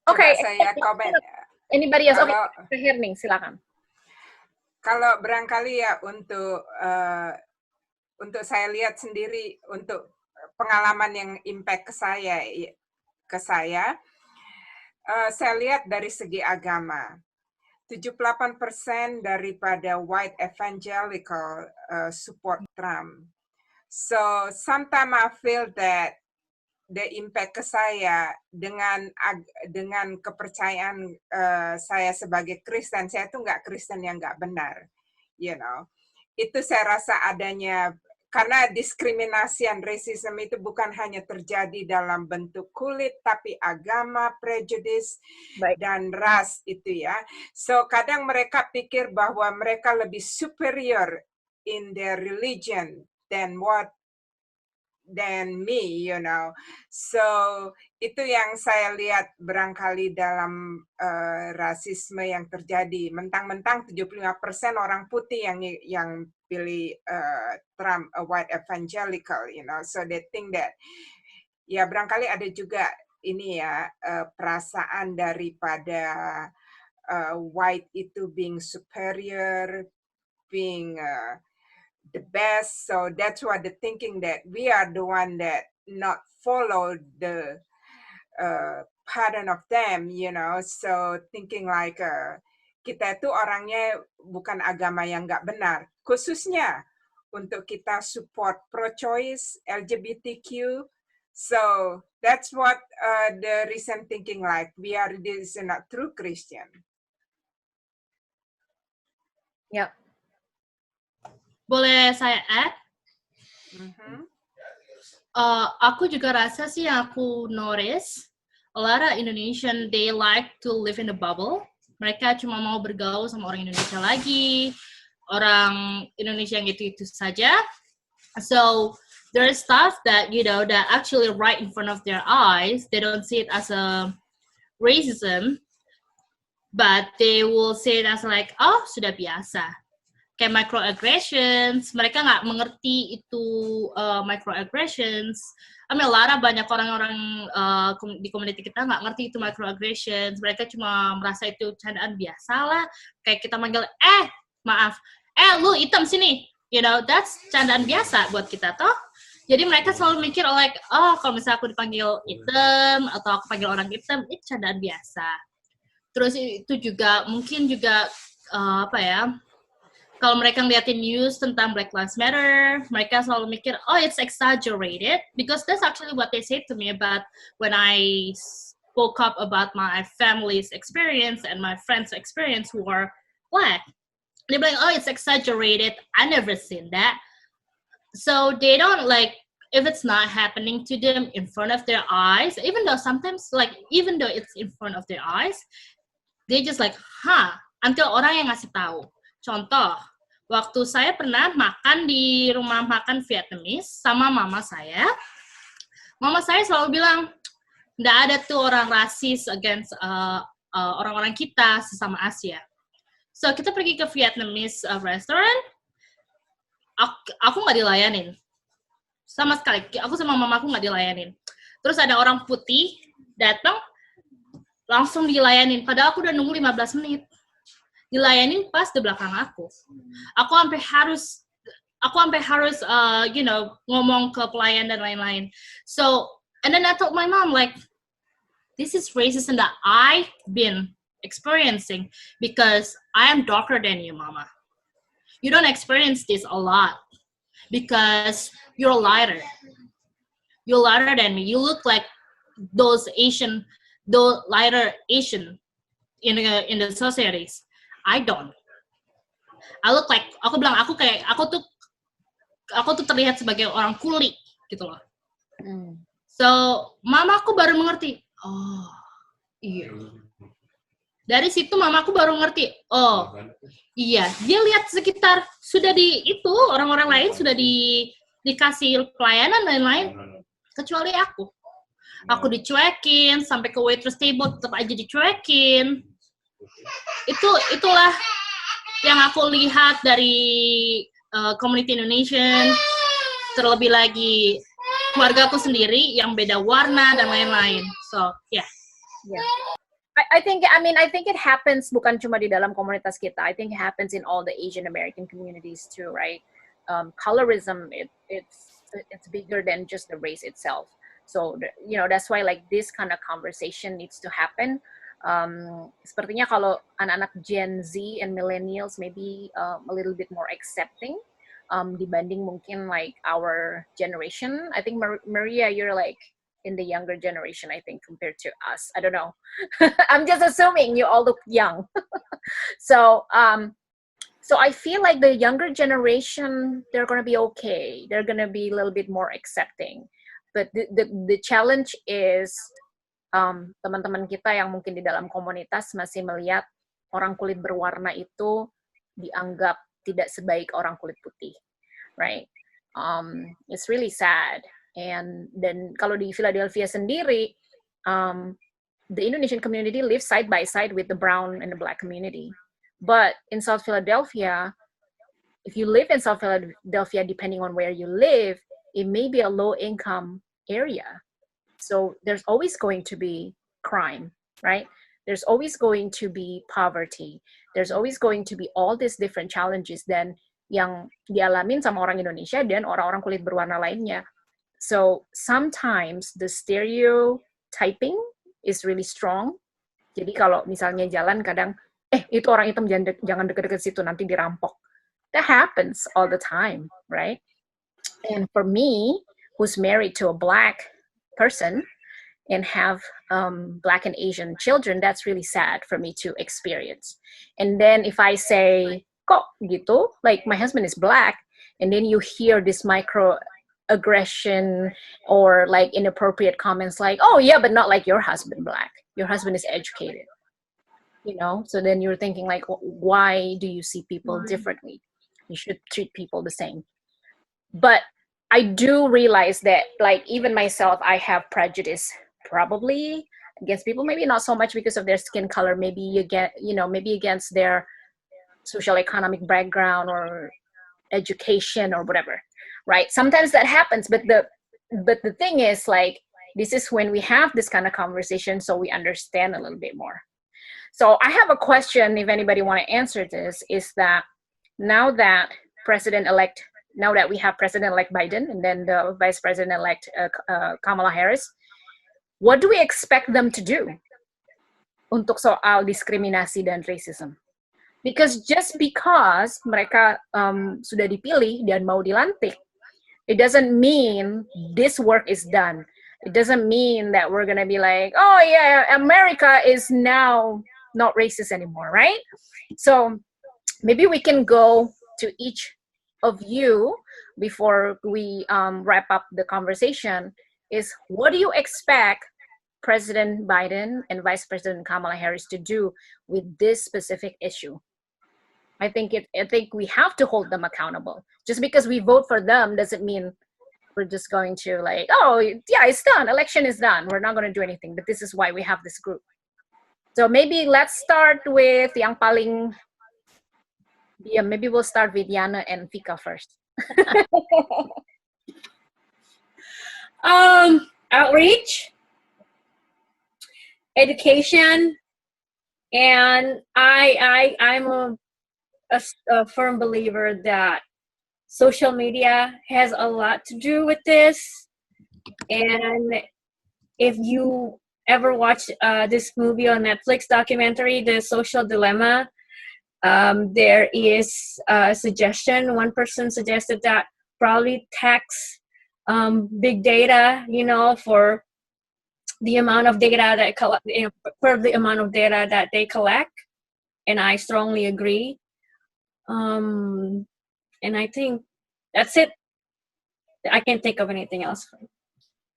Okay. Saya komen. Anybody else? Okay, terakhir nih, silakan. Kalau barangkali ya untuk saya lihat sendiri untuk pengalaman yang impact ke saya lihat dari segi agama. 78% daripada white evangelical support Trump. So sometimes I feel that the impact ke saya dengan kepercayaan saya sebagai Kristen, saya tuh nggak Kristen yang nggak benar, Itu saya rasa adanya karena diskriminasi dan racism itu bukan hanya terjadi dalam bentuk kulit, tapi agama, prejudice, dan ras itu ya. So kadang mereka pikir bahwa mereka lebih superior in their religion than me, So itu yang saya lihat barangkali dalam rasisme yang terjadi. Mentang-mentang 75% orang putih yang pilih Trump, a white evangelical, So they think that, ya barangkali ada juga ini ya perasaan daripada white itu being superior, being the best. So that's why the thinking that we are the one that not follow the pattern of them, So thinking like kita itu orangnya bukan agama yang nggak benar, khususnya untuk kita support pro-choice, LGBTQ. So that's what the recent thinking like we are this not true Christian. Yeah. Boleh saya add? Aku juga rasa sih yang aku notice, a lot of Indonesian, they like to live in a bubble. Mereka cuma mau bergaul sama orang Indonesia lagi, orang Indonesia yang itu saja. So there is stuff that, that actually right in front of their eyes, they don't see it as a racism, but they will say it as like, oh, sudah biasa. Kayak microaggressions, mereka nggak mengerti itu microaggressions. I mean, banyak orang-orang di komuniti kita nggak ngerti itu microaggressions. Mereka cuma merasa itu candaan biasa lah. Kayak kita manggil, maaf, lu hitam sini. That's candaan biasa buat kita toh. Jadi mereka selalu mikir like, kalau misalnya aku dipanggil hitam atau aku panggil orang hitam, itu candaan biasa. Terus itu juga mungkin juga kalau mereka ngeliatin news tentang Black Lives Matter, mereka selalu mikir, it's exaggerated, because that's actually what they say to me about when I spoke up about my family's experience and my friends' experience who are Black. They're like, it's exaggerated. I never seen that. So they don't if it's not happening to them in front of their eyes, even though it's in front of their eyes, they just until orang yang ngasih tahu. Contoh, waktu saya pernah makan di rumah makan Vietnamese sama mama saya selalu bilang, nggak ada tuh orang rasis against orang-orang kita sesama Asia. So kita pergi ke Vietnamese restaurant, aku nggak dilayanin. Sama sekali, aku sama mamaku nggak dilayanin. Terus ada orang putih datang, langsung dilayanin, padahal aku udah nunggu 15 menit. Dilayanin pas di belakang aku. Aku sampai harus ngomong ke pelayan dan lain-lain. So, and then I told my mom this is racism that I've been experiencing because I am darker than you, Mama. You don't experience this a lot because you're lighter. You're lighter than me. You look like those lighter Asian in the societies. I don't. I look like, aku bilang aku tuh terlihat sebagai orang kulit gitu loh. So, mamaku baru mengerti. Oh, Iya. Dari situ mamaku baru ngerti, oh iya, dia lihat sekitar sudah orang-orang lain sudah dikasih pelayanan dan lain, kecuali aku. Aku dicuekin, sampai ke waitress table tetap aja dicuekin. Itulah yang aku lihat dari community Indonesian, terlebih lagi keluargaku sendiri yang beda warna dan lain-lain. So, yeah. I think it happens bukan cuma di dalam komunitas kita. I think it happens in all the Asian American communities too, right? Colorism it's bigger than just the race itself. So that's why like this kind of conversation needs to happen. Sepertinya kalau anak-anak Gen Z and millennials maybe a little bit more accepting dibanding mungkin like our generation. I think Maria, you're like in the younger generation, I think, compared to us. I don't know. I'm just assuming you all look young. So I feel like the younger generation, they're going to be okay. They're going to be a little bit more accepting. But the challenge is teman-teman kita yang mungkin di dalam komunitas masih melihat orang kulit berwarna itu dianggap tidak sebaik orang kulit putih, right? It's really sad. Dan kalau di Philadelphia sendiri, the Indonesian community lives side by side with the brown and the black community. But in South Philadelphia, if you live in South Philadelphia, depending on where you live, it may be a low-income area. So there's always going to be crime, right? There's always going to be poverty. There's always going to be all these different challenges dan yang dialamin sama orang Indonesia dan orang-orang kulit berwarna lainnya. So sometimes the stereotyping is really strong. Jadi kalau misalnya jalan kadang, itu orang hitam jangan deket-deket situ nanti dirampok. That happens all the time, right? And for me, who's married to a black person and have black and Asian children, that's really sad for me to experience. And then if I say, kok gitu, like my husband is black, and then you hear this microaggression or like inappropriate comments like, oh yeah, but not like your husband black. Your husband is educated. So then you're thinking like, why do you see people differently? You should treat people the same. But I do realize that like even myself, I have prejudice probably against people, maybe not so much because of their skin color, maybe against their social economic background or education or whatever, right? Sometimes that happens, but the thing is like, this is when we have this kind of conversation so we understand a little bit more. So I have a question, if anybody want to answer this, is that now that we have President-elect Biden and then the Vice President-elect Kamala Harris, what do we expect them to do untuk soal diskriminasi dan racism? Because just because mereka sudah dipilih dan mau dilantik, it doesn't mean this work is done. It doesn't mean that we're going to be like, oh yeah, America is now not racist anymore, right? So maybe we can go to each of you before we wrap up the conversation is, what do you expect President Biden and Vice President Kamala Harris to do with this specific issue? I think we have to hold them accountable. Just because we vote for them doesn't mean we're just going to like, oh yeah, it's done, election is done, we're not going to do anything. But this is why we have this group. So maybe let's start with yang paling, maybe we'll start with Yana and Fika first. Outreach, education, and I'm a firm believer that social media has a lot to do with this. And if you ever watched this movie on Netflix documentary, The Social Dilemma, there is a suggestion. One person suggested that probably tax big data, for the amount of data that they collect, and I strongly agree. And I think that's it. I can't think of anything else.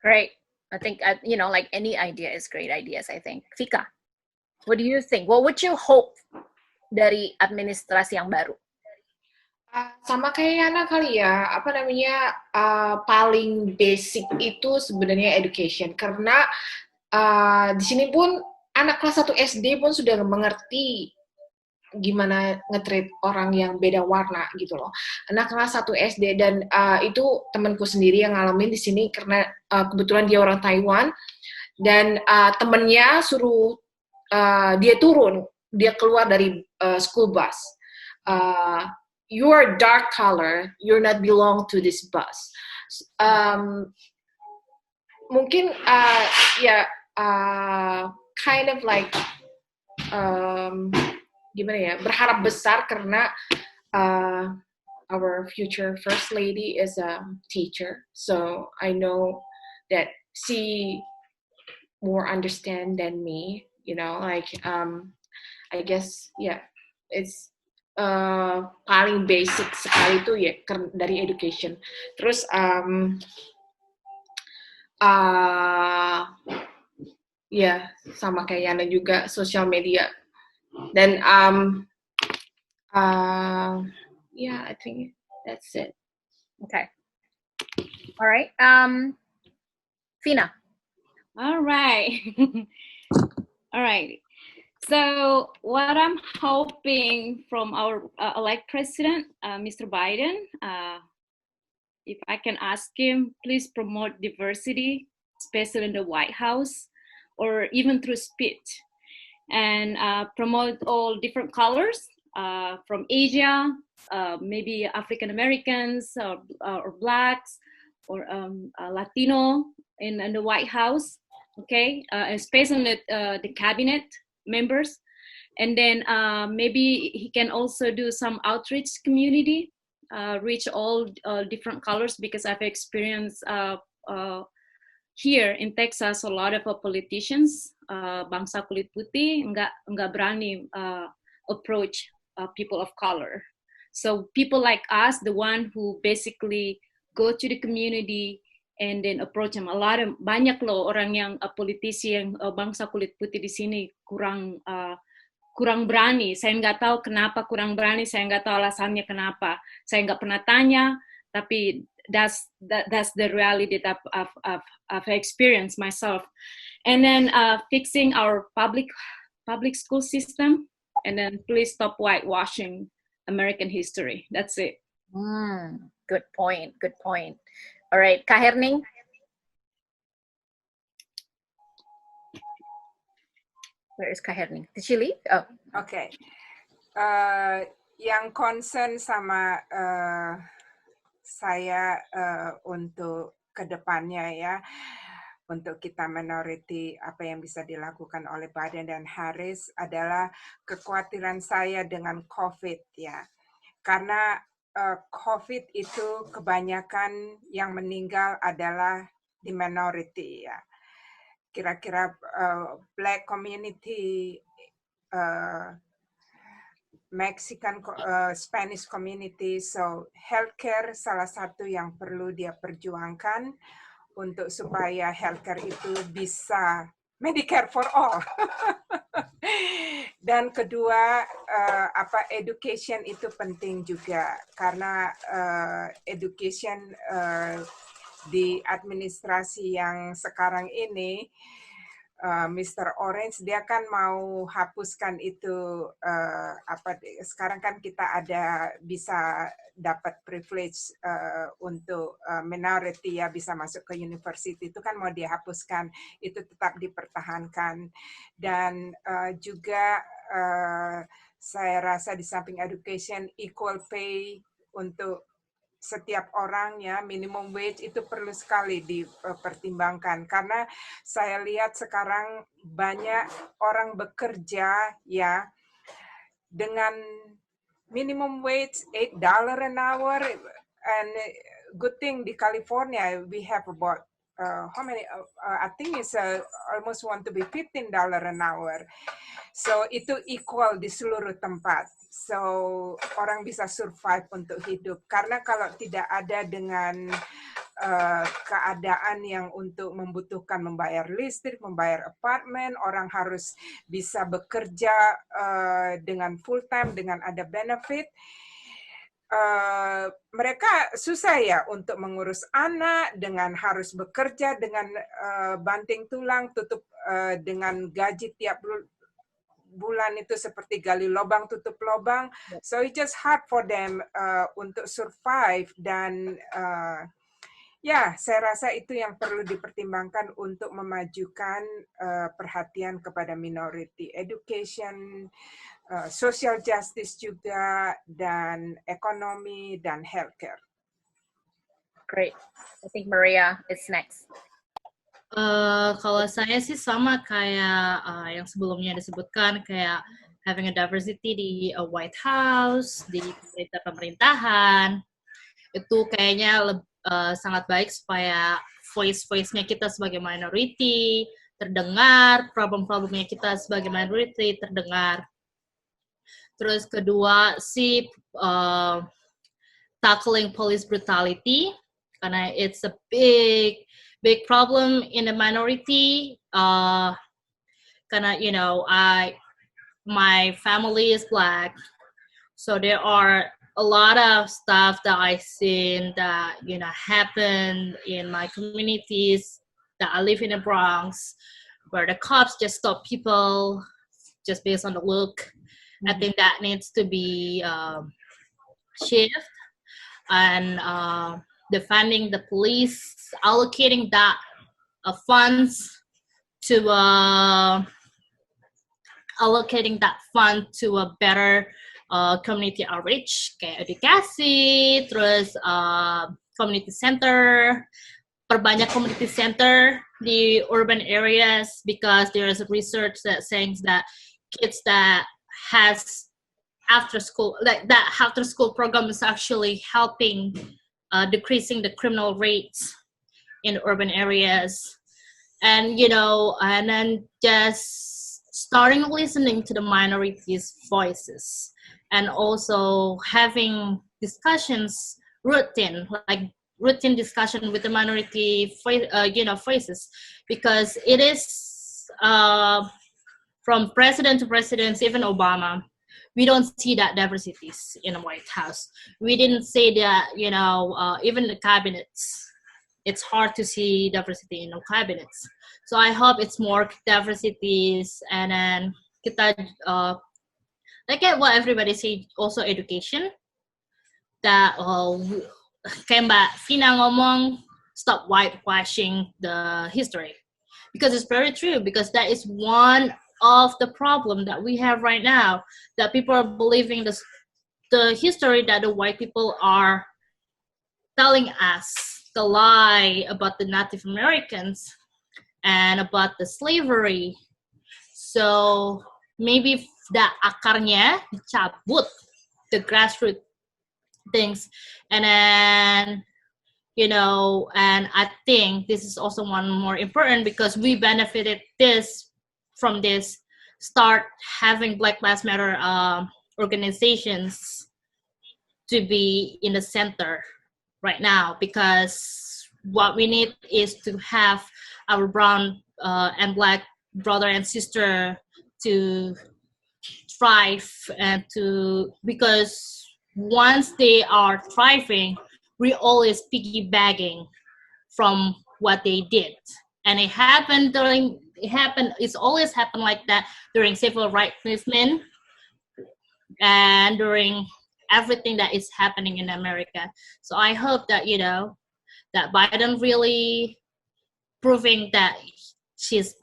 Great. I think like any idea is great ideas. I think Fika. What do you think? What would you hope dari administrasi yang baru? Sama kayak Yana kali ya, apa namanya, paling basic itu sebenarnya education. Karena di sini pun anak kelas 1 SD pun sudah mengerti gimana nge-treat orang yang beda warna gitu loh. Anak kelas 1 SD dan itu temanku sendiri yang ngalamin di sini karena kebetulan dia orang Taiwan dan temennya suruh dia turun, dia keluar dari school bus. You are dark color, you're not belong to this bus. Mungkin kind of like gimana ya, berharap besar karena our future first lady is a teacher, so I know that she more understand than me, you know, like I guess it's paling basic sekali itu ya dari education. Terus sama kayak Yana juga social media. Dan I think that's it. Okay. All right. Vina. All right. All right. So what I'm hoping from our elect president, Mr. Biden, if I can ask him, please promote diversity, especially in the White House, or even through speech, and promote all different colors from Asia, maybe African Americans or Blacks or Latino in the White House, okay, especially the cabinet members. And then maybe he can also do some outreach community, reach all different colors, because I've experienced here in Texas a lot of politicians bangsa kulit putih nggak berani approach people of color. So people like us, the one who basically go to the community and then approach them. Banyak loh orang yang politisi yang bangsa kulit putih di sini kurang berani. Saya nggak tahu kenapa kurang berani. Saya nggak tahu alasannya kenapa. Saya nggak pernah tanya. Tapi that's the reality that I've experienced myself. And then fixing our public school system. And then please stop whitewashing American history. That's it. Good point. Good point. All right, Kak Herning. Where is Kak Herning? Did she leave? Oh. Okay. Yang concern sama saya untuk kedepannya ya, untuk kita minority, apa yang bisa dilakukan oleh Biden dan Harris adalah kekhawatiran saya dengan COVID ya. Karena COVID itu kebanyakan yang meninggal adalah di minority ya. Kira-kira Black community, Mexican, Spanish community. So healthcare salah satu yang perlu dia perjuangkan untuk supaya healthcare itu bisa Medicare for all. Dan kedua, education itu penting juga karena education di administrasi yang sekarang ini, Mr. Orange dia kan mau hapuskan itu sekarang kan kita bisa dapat privilege untuk minority ya, bisa masuk ke university, itu kan mau dihapuskan, itu tetap dipertahankan. Dan juga saya rasa di samping education, equal pay untuk setiap orang ya, minimum wage itu perlu sekali dipertimbangkan karena saya lihat sekarang banyak orang bekerja ya dengan minimum wage $8 an hour, and good thing di California we have about how many I think it's almost want to be $15 an hour. So itu equal di seluruh tempat. So orang bisa survive untuk hidup. Karena kalau tidak ada dengan keadaan yang untuk membutuhkan membayar listrik, membayar apartemen, orang harus bisa bekerja dengan full time, dengan ada benefit. Mereka susah ya untuk mengurus anak dengan harus bekerja dengan banting tulang, tutup dengan gaji tiap bulan itu seperti gali lubang tutup lubang. So it's just hard for them untuk survive dan ya saya rasa itu yang perlu dipertimbangkan untuk memajukan perhatian kepada minority education, social justice juga dan ekonomi dan healthcare. Great. I think Maria is next. Kalau saya sih sama kayak yang sebelumnya disebutkan, kayak having a diversity di White House, di pemerintahan, itu kayaknya sangat baik supaya voice-nya kita sebagai minority terdengar, problem-problemnya kita sebagai minority terdengar. Terus kedua sih tackling police brutality, karena it's a big problem in the minority. Karena my family is Black, so there are a lot of stuff that I seen that happened in my communities that I live in the Bronx, where the cops just stop people just based on the look. I think that needs to be shift, and defunding the police, allocating that funds to a better community outreach, kayak edukasi, terus community center, perbanyak community center di urban areas, because there is research that saying that kids that has after school program is actually helping decreasing the criminal rates in urban areas. And and then just starting listening to the minorities' voices, and also having discussions, routine discussion with the minority voices, because it is from president to president, even Obama, we don't see that diversities in the White House. We didn't say that, even the cabinets, it's hard to see diversity in the cabinets. So I hope it's more diversities, and then kita, like what everybody say, also education. That kayak Mbak Vina ngomong, stop whitewashing the history, because it's very true. Because that is one of the problem that we have right now, that people are believing the history that the white people are telling us, the lie about the Native Americans and about the slavery. So maybe that akarnya dicabut, the grassroots things, and then and I think this is also one more important, because we benefited from this, start having Black Lives Matter organizations to be in the center right now, because what we need is to have our brown and Black brother and sister to thrive, and because once they are thriving, we always piggybacking from what they did. And it's always happened like that during civil rights movement and during everything that is happening in America. So I hope that that Biden really proving that he's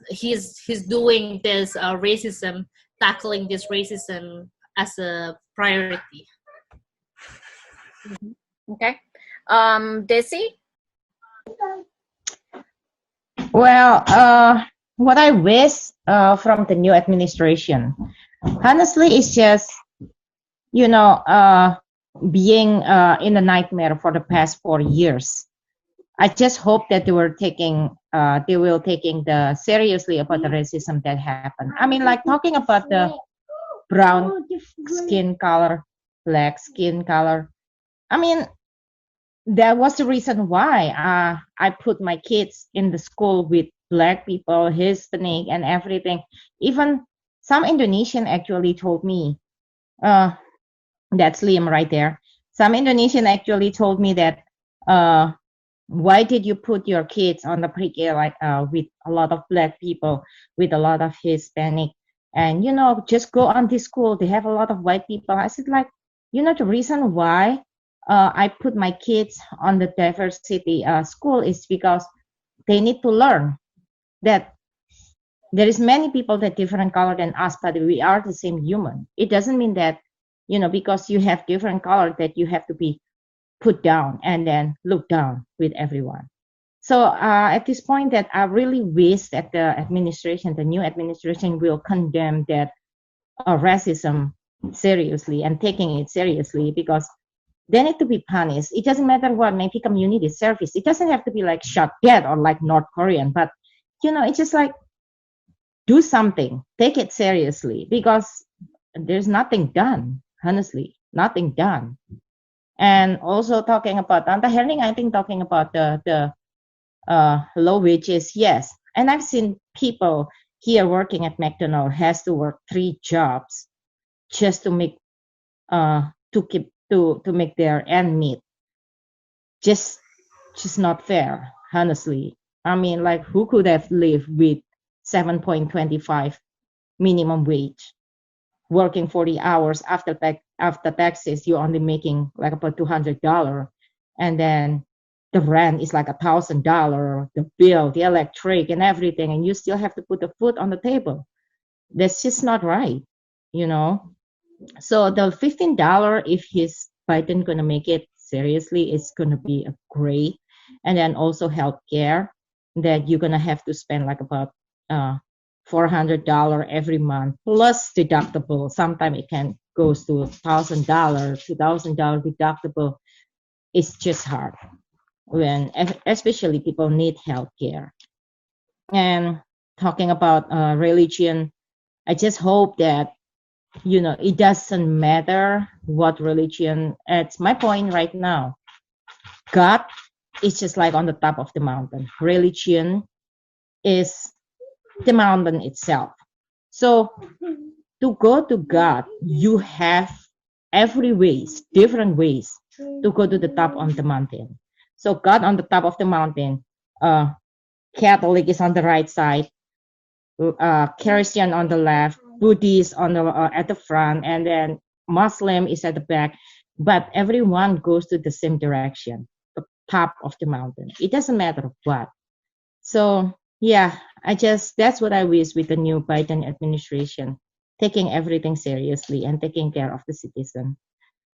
doing this racism, tackling this racism as a priority. Okay. Desi? Well, what I wish from the new administration, honestly, is just, being in a nightmare for the past 4 years. I just hope that they will taking the seriously about the racism that happened. I mean, like talking about the brown skin color, black skin color. I mean, that was the reason why I put my kids in the school with black people, Hispanic, and everything. Even some Indonesian actually told me, that's Liam right there. Some Indonesian actually told me that, why did you put your kids on the pre-K with a lot of black people, with a lot of Hispanic, and just go on this school. They have a lot of white people. I said like, the reason why I put my kids on the diversity school is because they need to learn that there is many people that different color than us, but we are the same human. It doesn't mean that because you have different color that you have to be put down and then look down with everyone. So at this point, that I really wish that the new administration, will condemn that racism seriously and taking it seriously, because they need to be punished. It doesn't matter what, maybe community service. It doesn't have to be like shot dead or like North Korean, but it's just like, do something, take it seriously, because there's nothing done, honestly, nothing done. And also talking about Tante Herling, I think talking about the low wages, yes. And I've seen people here working at McDonald's has to work 3 jobs just to make to make their end meet. Just not fair, honestly. I mean, like, who could have lived with 7.25 minimum wage, working 40 hours after taxes? You're only making like about $200, and then the rent is like $1,000, the bill, the electric, and everything, and you still have to put the food on the table. That's just not right, So the $15, if Biden gonna make it seriously, it's gonna be a great. And then also healthcare, that you're gonna have to spend like about $400 every month plus deductible. Sometimes it can goes to $1,000, $2,000 deductible. It's just hard when, especially people need healthcare. And talking about religion, I just hope that it doesn't matter what religion. It's my point right now. God is just like on the top of the mountain. Religion is the mountain itself. So to go to God, you have different ways to go to the top of the mountain. So God on the top of the mountain, Catholic is on the right side, Christian on the left, Buddhist on the at the front, and then Muslim is at the back. But everyone goes to the same direction, the top of the mountain. It doesn't matter what. So yeah, that's what I wish with the new Biden administration, taking everything seriously and taking care of the citizen.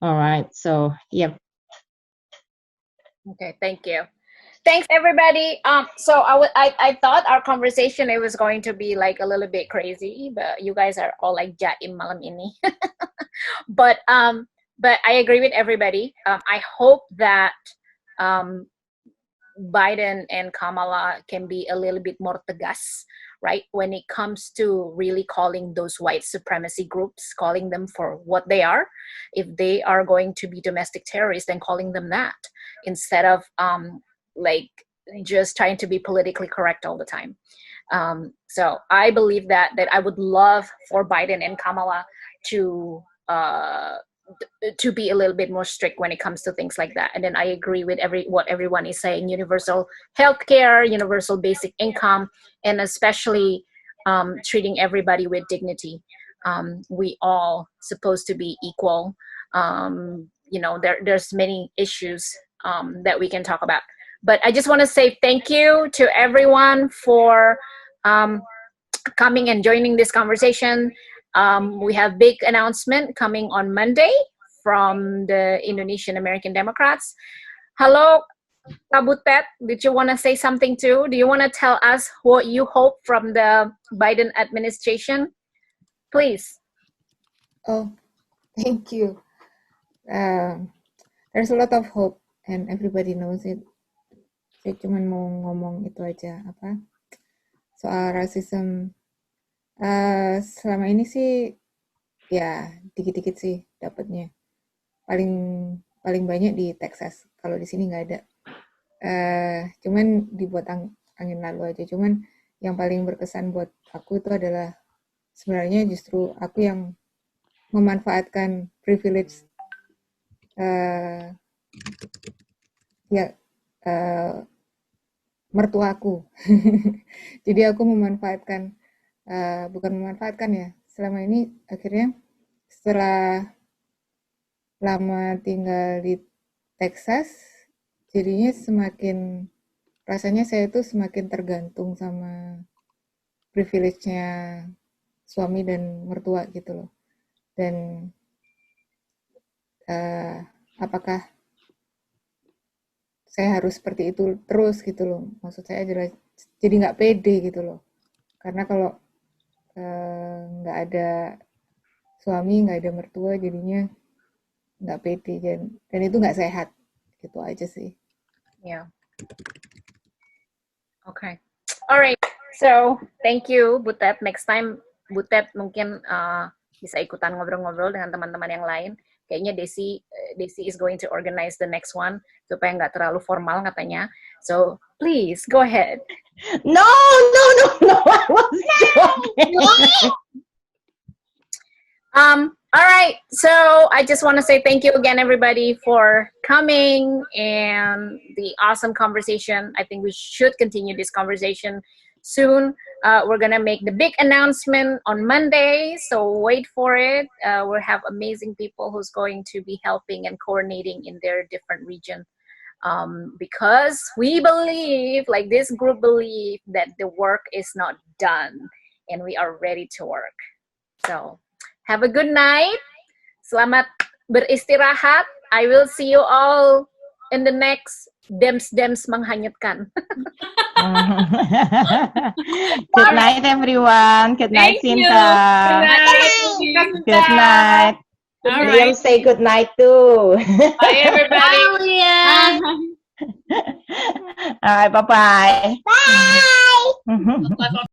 All right. So yeah. Okay, thank you. Thanks, everybody. So I thought our conversation, it was going to be like a little bit crazy, but you guys are all like jaim malam ini. But I agree with everybody. I hope that Biden and Kamala can be a little bit more tegas, right? When it comes to really calling those white supremacy groups, calling them for what they are. If they are going to be domestic terrorists, then calling them that, instead of like just trying to be politically correct all the time. So I believe that I would love for Biden and Kamala to be a little bit more strict when it comes to things like that. And then I agree with what everyone is saying: universal healthcare, universal basic income, and especially treating everybody with dignity. We all supposed to be equal. There's many issues that we can talk about. But I just want to say thank you to everyone for coming and joining this conversation. We have big announcement coming on Monday from the Indonesian American Democrats. Hello, Kabutet, did you want to say something too? Do you want to tell us what you hope from the Biden administration? Please. Oh, thank you. There's a lot of hope and everybody knows it. Saya cuma mau ngomong itu aja, soal rasisme. Selama ini sih ya dikit-dikit sih dapatnya. Paling paling banyak di Texas. Kalau di sini nggak ada. Cuman dibuat angin lalu aja. Cuman yang paling berkesan buat aku itu adalah sebenarnya justru aku yang memanfaatkan privilege mertuaku. Jadi aku memanfaatkan, bukan memanfaatkan ya, selama ini akhirnya setelah lama tinggal di Texas, jadinya rasanya saya tuh semakin tergantung sama privilege-nya suami dan mertua gitu loh. Dan apakah saya harus seperti itu terus gitu loh. Maksud saya jadi nggak pede gitu loh. Karena kalau nggak ada suami, nggak ada mertua, jadinya nggak pede. Dan itu nggak sehat. Gitu aja sih. Yeah. Okay. Alright. So, thank you, Butet. Next time, Butet mungkin bisa ikutan ngobrol-ngobrol dengan teman-teman yang lain. Kayaknya Desi is going to organize the next one supaya nggak terlalu formal katanya. So, please go ahead. No, I was joking. All right, so I just want to say thank you again, everybody, for coming and the awesome conversation. I think we should continue this conversation soon. We're going to make the big announcement on Monday, so wait for it. We'll have amazing people who's going to be helping and coordinating in their different region. Because we believe, like this group believe, that the work is not done and we are ready to work. So, have a good night. Selamat beristirahat. I will see you all in the next Dems menghanyutkan. Good night, everyone. Good night, Thank you. Sinta. Good night. All Liam, right. say good night too. Bye, everybody. Bye, Leah. All right, bye-bye. Bye.